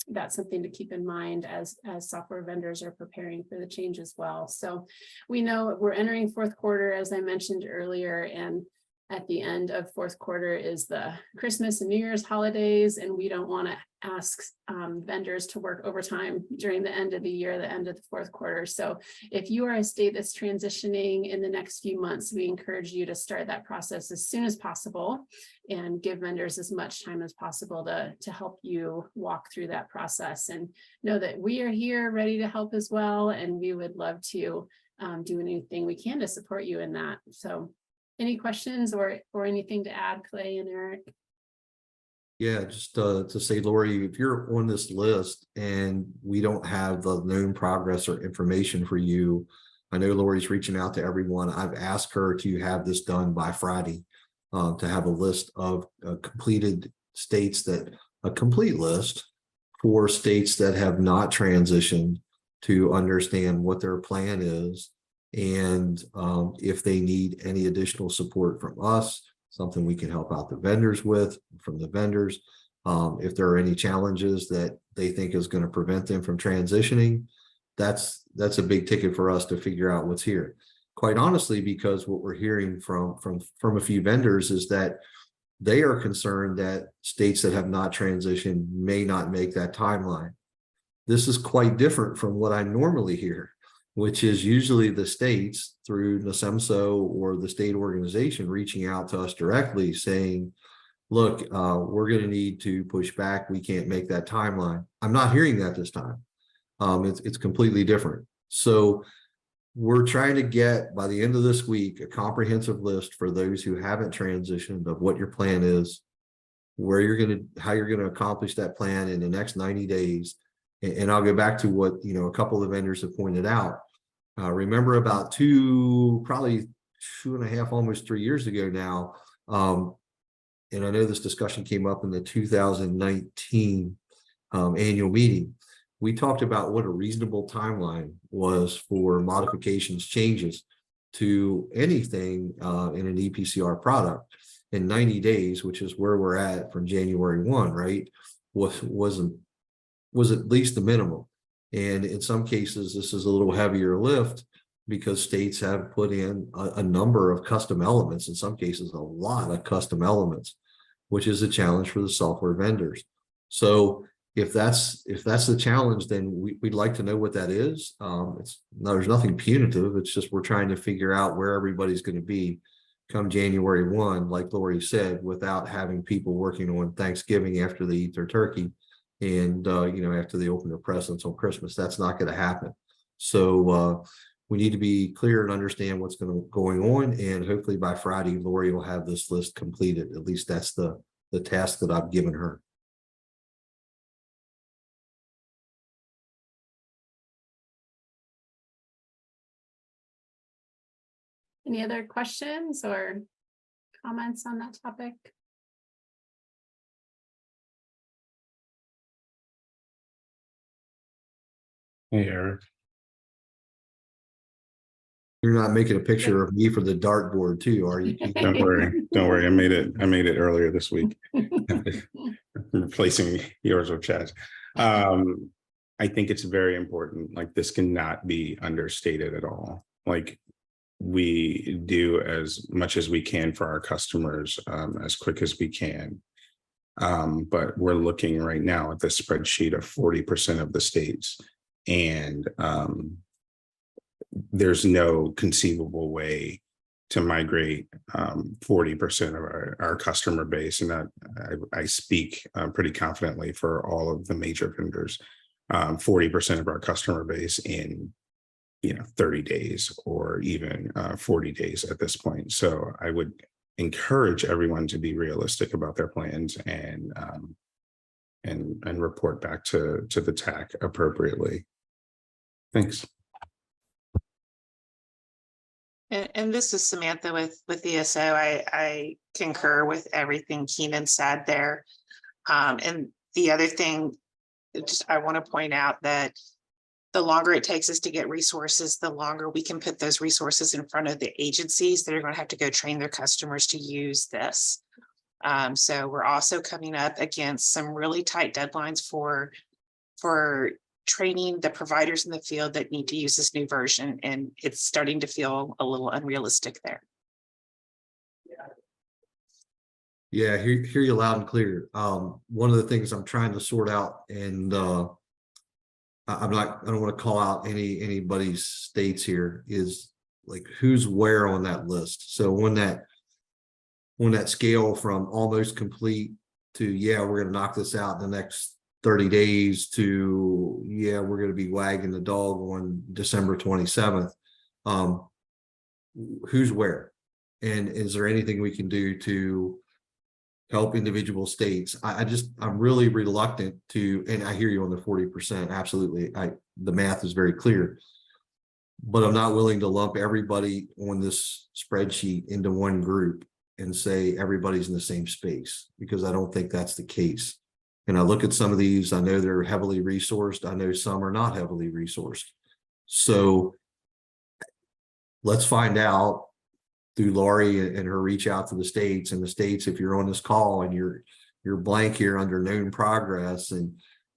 S2: that's something to keep in mind as software vendors are preparing for the change as well. So we know we're entering fourth quarter, as I mentioned earlier, and at the end of fourth quarter is the Christmas and New Year's holidays, and we don't want to ask vendors to work overtime during the end of the year, the end of the fourth quarter. So if you are a state that's transitioning in the next few months, we encourage you to start that process as soon as possible and give vendors as much time as possible to help you walk through that process, and know that we are here ready to help as well, and we would love to do anything we can to support you in that. So any questions or anything to add, Clay and Eric?
S11: Yeah, just to say, Lauri, if you're on this list and we don't have the known progress or information for you, I know Lauri's reaching out to everyone. I've asked her to have this done by Friday, to have a list of completed states, a complete list for states that have not transitioned, to understand what their plan is. And if they need any additional support from us, something we can help out the vendors with, from the vendors. If there are any challenges that they think is going to prevent them from transitioning, that's a big ticket for us to figure out what's here. Quite honestly, because what we're hearing from a few vendors is that they are concerned that states that have not transitioned may not make that timeline. This is quite different from what I normally hear, which is usually the states through NHTSA or the state organization reaching out to us directly saying, look, we're going to need to push back. We can't make that timeline. I'm not hearing that this time. It's completely different. So we're trying to get, by the end of this week, a comprehensive list for those who haven't transitioned of what your plan is, how you're going to accomplish that plan in the next 90 days, And I'll go back to what, a couple of the vendors have pointed out. Remember about probably 2.5, almost 3 years ago now. And I know this discussion came up in the 2019 annual meeting. We talked about what a reasonable timeline was for modifications, changes to anything in an EPCR product. In 90 days, which is where we're at from January 1, right, was at least the minimum. And in some cases, this is a little heavier lift because states have put in a number of custom elements, in some cases, a lot of custom elements, which is a challenge for the software vendors. So if that's the challenge, then we'd like to know what that is. There's nothing punitive. It's just we're trying to figure out where everybody's going to be come January 1, like Lauri said, without having people working on Thanksgiving after they eat their turkey and, after they open their presents on Christmas. That's not going to happen. So we need to be clear and understand what's going on. And hopefully by Friday, Lauri will have this list completed. At least that's the task that I've given her.
S2: Any other questions or comments on that topic?
S8: Hey, Eric.
S11: You're not making a picture of me for the dartboard too, are you?
S8: Don't worry. I made it earlier this week. Replacing yours with Chad's. I think it's very important. Like, this cannot be understated at all. Like, we do as much as we can for our customers, as quick as we can. But we're looking right now at the spreadsheet of 40% of the states, and there's no conceivable way to migrate 40% of our customer base. And that I speak pretty confidently for all of the major vendors, 40% of our customer base in 30 days or even 40 days at this point. So I would encourage everyone to be realistic about their plans and report back to the TAC appropriately. Thanks.
S6: And this is Samantha with ESO. I concur with everything Keenan said there. And the other thing, I want to point out that the longer it takes us to get resources, the longer we can put those resources in front of the agencies that are going to have to go train their customers to use this. So we're also coming up against some really tight deadlines for training the providers in the field that need to use this new version. And it's starting to feel a little unrealistic there.
S11: Yeah, hear you loud and clear. One of the things I'm trying to sort out, and I don't want to call out anybody's states here, is like who's where on that list. So when that scale from almost complete to, yeah, we're going to knock this out in the next 30 days to, yeah, we're going to be wagging the dog on December 27th. Who's where? And is there anything we can do to help individual states? I'm really reluctant to, and I hear you on the 40%. Absolutely. The math is very clear, but I'm not willing to lump everybody on this spreadsheet into one group and say everybody's in the same space, because I don't think that's the case. And I look at some of these, I know they're heavily resourced. I know some are not heavily resourced. So let's find out through Lauri and her reach out to the states, and the states, if you're on this call and you're blank here under known progress,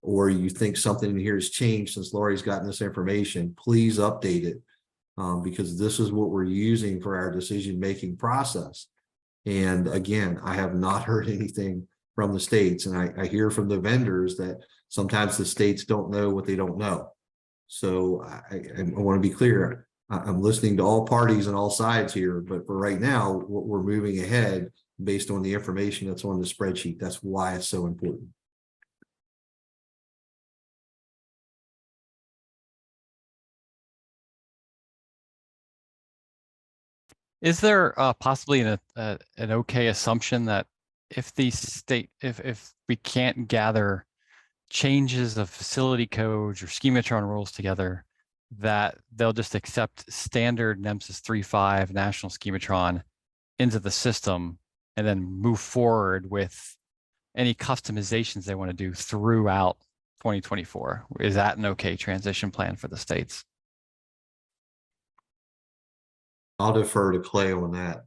S11: or you think something in here has changed since Lauri's gotten this information, please update it, because this is what we're using for our decision-making process. And again, I have not heard anything from the states, and I hear from the vendors that sometimes the states don't know what they don't know. So I want to be clear. I'm listening to all parties and all sides here, but for right now, we're moving ahead based on the information that's on the spreadsheet. That's why it's so important.
S12: Is there possibly an okay assumption that if the state, if we can't gather changes of facility codes or schematron rules together, that they'll just accept standard NEMSIS 3.5 national schematron into the system and then move forward with any customizations they want to do throughout 2024. Is that an okay transition plan for the states?
S11: I'll defer to Clay on that.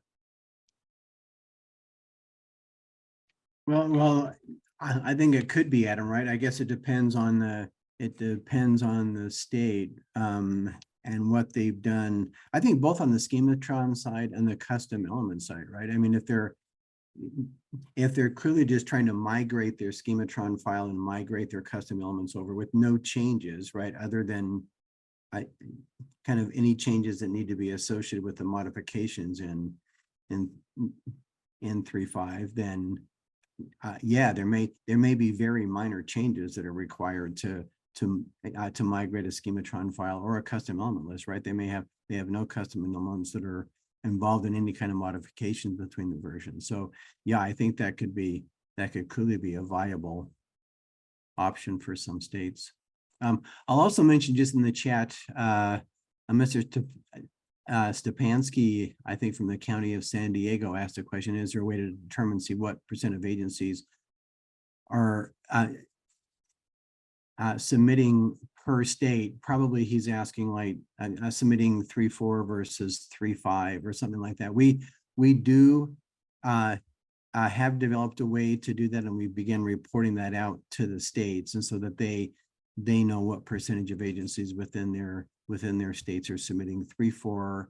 S4: Well, I think it could be, Adam, right? I guess it depends on the state and what they've done. I think both on the schematron side and the custom element side, right? I mean, if they're clearly just trying to migrate their schematron file and migrate their custom elements over with no changes, right? Other than kind of any changes that need to be associated with the modifications in 3.5, then yeah, there may be very minor changes that are required to migrate a schematron file or a custom element list, right? They have no custom elements that are involved in any kind of modification between the versions. So yeah, I think that could clearly be a viable option for some states. I'll also mention just in the chat, Mr. Stepansky, I think from the county of San Diego, asked a question: is there a way to determine, see what percent of agencies are submitting per state? Probably he's asking like submitting 3.4 versus 3.5 or something like that. We do have developed a way to do that, and we begin reporting that out to the states, and so that they know what percentage of agencies within their states are submitting 3.4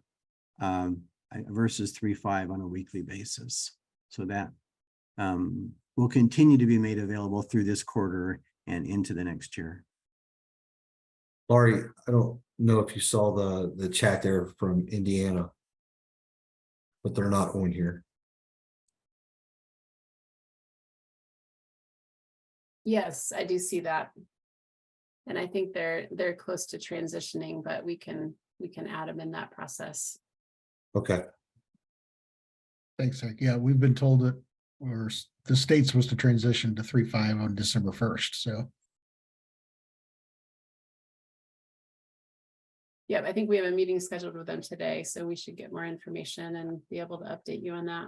S4: versus 3.5 on a weekly basis. So that will continue to be made available through this quarter and into the next year.
S11: Lauri, I don't know if you saw the chat there from Indiana, but they're not on here.
S2: Yes, I do see that. And I think they're close to transitioning, but we can add them in that process.
S11: Okay.
S13: Thanks, Zach. Yeah, we've been told that the state's supposed to transition to 3.5 on December 1st. So
S2: Yep, I think we have a meeting scheduled with them today, so we should get more information and be able to update you on that.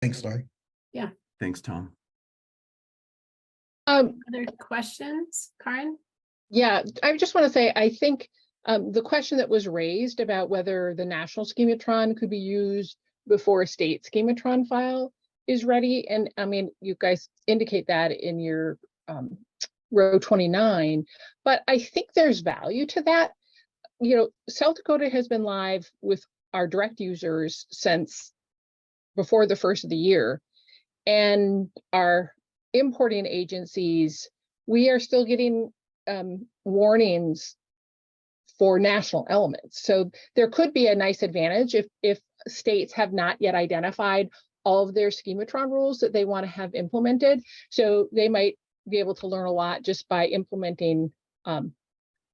S13: thanks, Lauri.
S2: Yeah.
S4: Thanks, Tom.
S2: Other questions, Karen?
S5: Yeah, I just want to say, I think the question that was raised about whether the national schematron could be used before a state schematron file is ready. And I mean, you guys indicate that in your row 29, but I think there's value to that. You know, South Dakota has been live with our direct users since before the first of the year, and our importing agencies, we are still getting warnings for national elements. So there could be a nice advantage if states have not yet identified all of their schematron rules that they want to have implemented. So they might be able to learn a lot just by implementing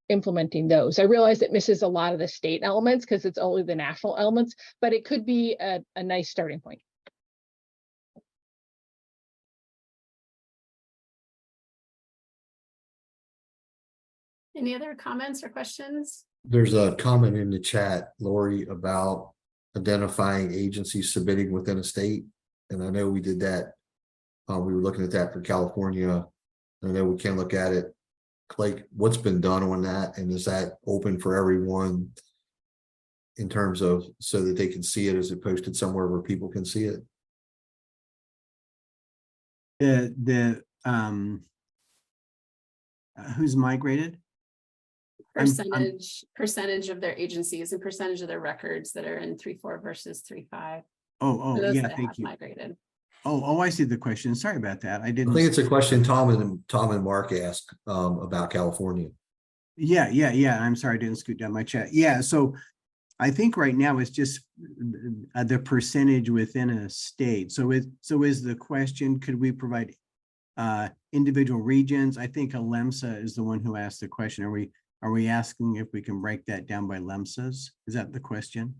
S5: those. I realize it misses a lot of the state elements because it's only the national elements, but it could be a nice starting point.
S2: Any other comments or questions?
S11: There's a comment in the chat, Lauri, about identifying agencies submitting within a state. And I know we did that. We were looking at that for California. I know we can look at it. Like, what's been done on that? And is that open for everyone in terms of so that they can see it? Is it posted somewhere where people can see it?
S4: Who's migrated?
S2: Percentage of their agencies and percentage of their records that are in 3.4 versus 3.5.
S4: Oh, yeah, thank you.
S2: Migrated.
S4: Oh, I see the question. Sorry about that. I didn't.
S11: I think it's a question Tom and Mark asked about California.
S4: Yeah. I'm sorry, I didn't scoot down my chat. Yeah, so I think right now it's just the percentage within a state. So is the question, could we provide individual regions? I think LEMSA is the one who asked the question. Are we asking if we can break that down by LEMSAs? Is that the question?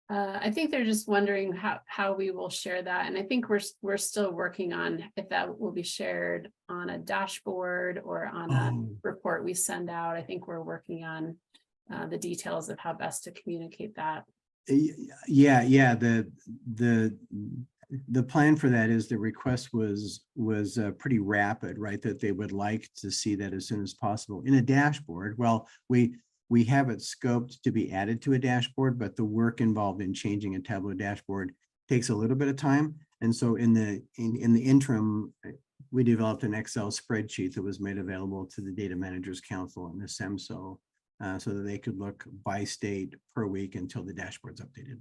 S2: I think they're just wondering how we will share that. And I think we're still working on if that will be shared on a dashboard or on a report we send out. I think we're working on the details of how best to communicate that.
S4: Yeah. The plan for that is the request was pretty rapid, right? That they would like to see that as soon as possible in a dashboard. Well, we have it scoped to be added to a dashboard, but the work involved in changing a Tableau dashboard takes a little bit of time. And so in the interim, we developed an Excel spreadsheet that was made available to the Data Managers Council and the SEMSO so that they could look by state per week until the dashboard's updated.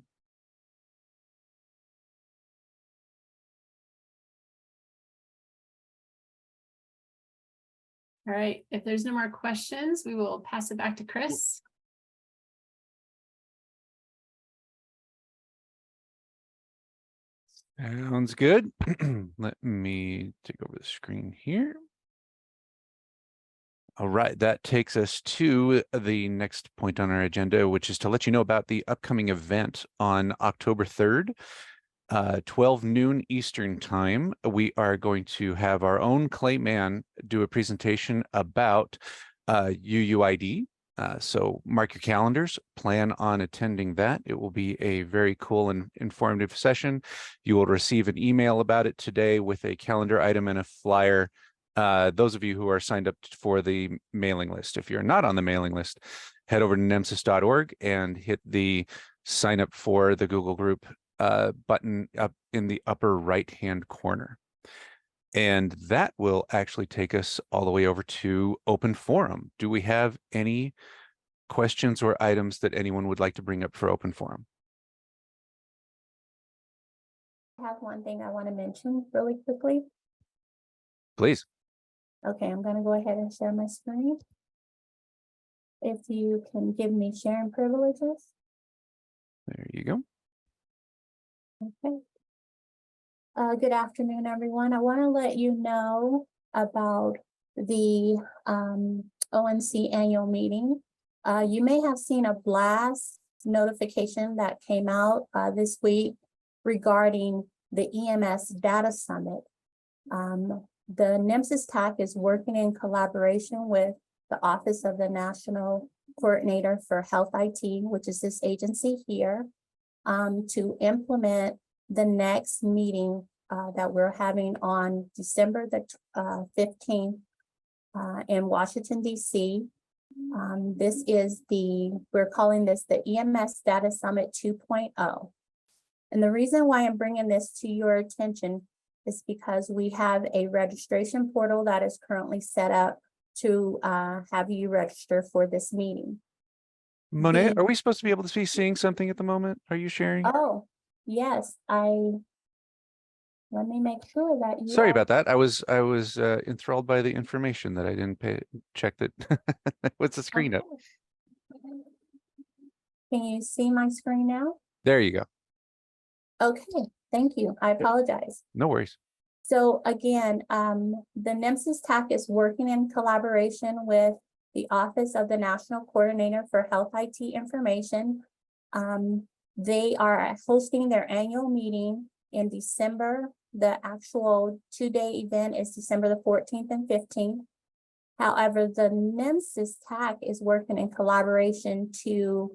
S2: All right, if there's no more questions, we will pass it back to Chris.
S1: Sounds good. Let me take over the screen here. All right, that takes us to the next point on our agenda, which is to let you know about the upcoming event on October 3rd. 12 noon Eastern time. We are going to have our own Clay Mann do a presentation about UUID. So mark your calendars, plan on attending that. It will be a very cool and informative session. You will receive an email about it today with a calendar item and a flyer. Those of you who are signed up for the mailing list. If you're not on the mailing list, head over to nemsis.org and hit the sign up for the Google group button up in the upper right hand corner. And that will actually take us all the way over to open forum. Do we have any questions or items that anyone would like to bring up for open forum?
S14: I have one thing I want to mention really quickly.
S1: Please.
S14: Okay, I'm going to go ahead and share my screen. If you can give me sharing privileges.
S1: There you go.
S14: Okay. Good afternoon, everyone. I want to let you know about the ONC annual meeting. You may have seen a blast notification that came out this week regarding the EMS Data Summit. The NHTSA is working in collaboration with the Office of the National Coordinator for Health IT, which is this agency here, to implement the next meeting that we're having on December the 15th in Washington, D.C. This is we're calling this the EMS Data Summit 2.0. And the reason why I'm bringing this to your attention is because we have a registration portal that is currently set up to have you register for this meeting.
S1: Monet, are we supposed to be able to be seeing something at the moment? Are you sharing?
S14: Oh, yes, let me make sure that you
S1: Sorry about that. I was enthralled by the information that I didn't check that. What's the screen up?
S14: Can you see my screen now?
S1: There you go.
S14: Okay, thank you. I apologize.
S1: No worries.
S14: So again, the NHTSA is working in collaboration with the Office of the National Coordinator for Health IT Information. They are hosting their annual meeting in December. The actual two-day event is December the 14th and 15th. However, the NHTSA is working in collaboration to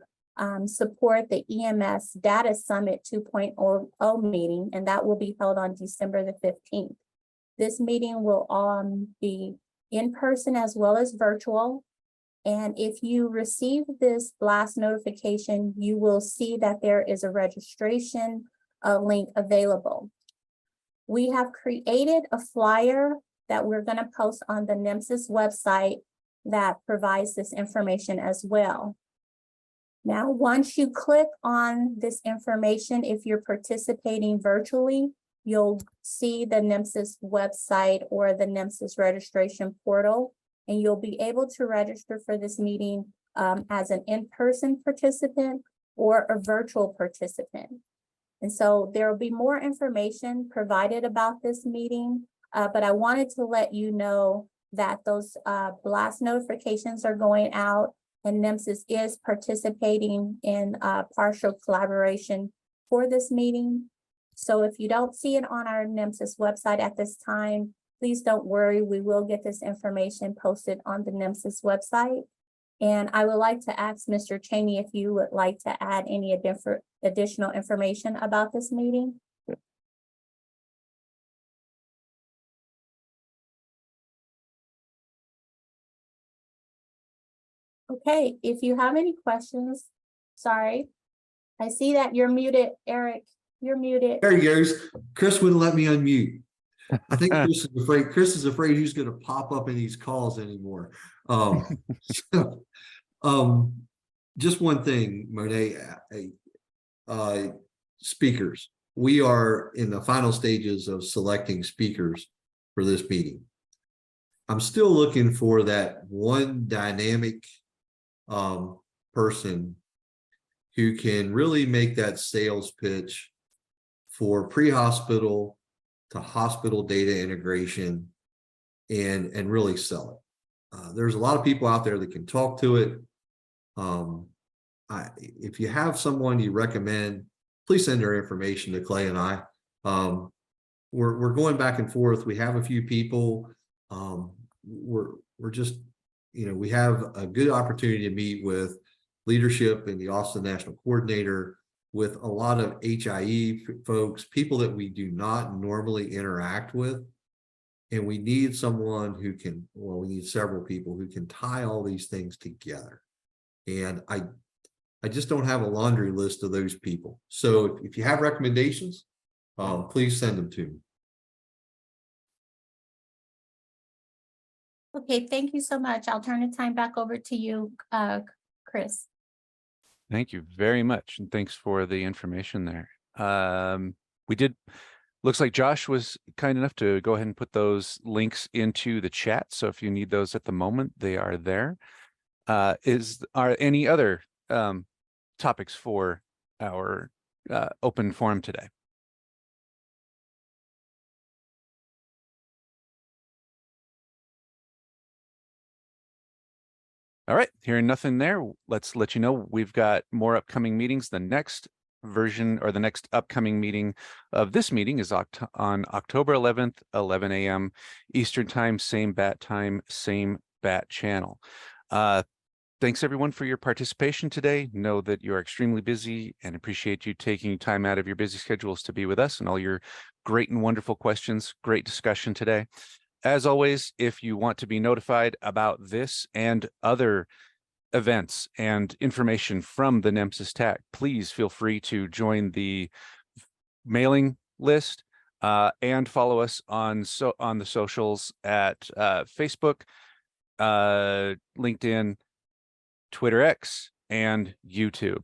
S14: support the EMS Data Summit 2.0 meeting, and that will be held on December the 15th. This meeting will be in person as well as virtual. And if you receive this blast notification, you will see that there is a registration link available. We have created a flyer that we're going to post on the NHTSA website that provides this information as well. Now, once you click on this information, if you're participating virtually, you'll see the NHTSA website or the NHTSA registration portal, and you'll be able to register for this meeting as an in-person participant or a virtual participant. And so there will be more information provided about this meeting, but I wanted to let you know that those blast notifications are going out. And NMSIS is participating in partial collaboration for this meeting. So if you don't see it on our NMSIS website at this time, please don't worry. We will get this information posted on the NMSIS website. And I would like to ask Mr. Chaney if you would like to add any additional information about this meeting. Okay, if you have any questions, sorry. I see that you're muted, Eric. You're muted.
S11: There he goes. Chris wouldn't let me unmute. I think Chris is afraid. Chris is afraid he's going to pop up in these calls anymore. Just one thing, Monet. Speakers. We are in the final stages of selecting speakers for this meeting. I'm still looking for that one dynamic person who can really make that sales pitch for pre-hospital to hospital data integration and really sell it. There's a lot of people out there that can talk to it. If you have someone you recommend, please send their information to Clay and I. We're going back and forth. We have a few people. We're just, we have a good opportunity to meet with leadership in the Office of National Coordinator, with a lot of HIE folks, people that we do not normally interact with. And we need someone who can, well, we need several people who can tie all these things together. And I just don't have a laundry list of those people. So if you have recommendations, please send them to me.
S14: Okay, thank you so much. I'll turn the time back over to you, Chris.
S1: Thank you very much. And thanks for the information there. Looks like Josh was kind enough to go ahead and put those links into the chat. So if you need those at the moment, they are there. Are any other topics for our open forum today? All right, hearing nothing there, let's let you know we've got more upcoming meetings. The next version or the next upcoming meeting of this meeting is on October 11th, 11 a.m. Eastern time, same bat time, same bat channel. Thanks everyone for your participation today. Know that you are extremely busy and appreciate you taking time out of your busy schedules to be with us and all your great and wonderful questions. Great discussion today. As always, if you want to be notified about this and other events and information from the NHTSA TAC, please feel free to join the mailing list and follow us on the socials at Facebook, LinkedIn, Twitter X, and YouTube.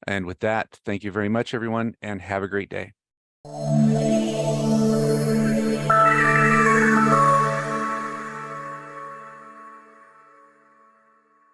S1: And with that, thank you very much, everyone, and have a great day.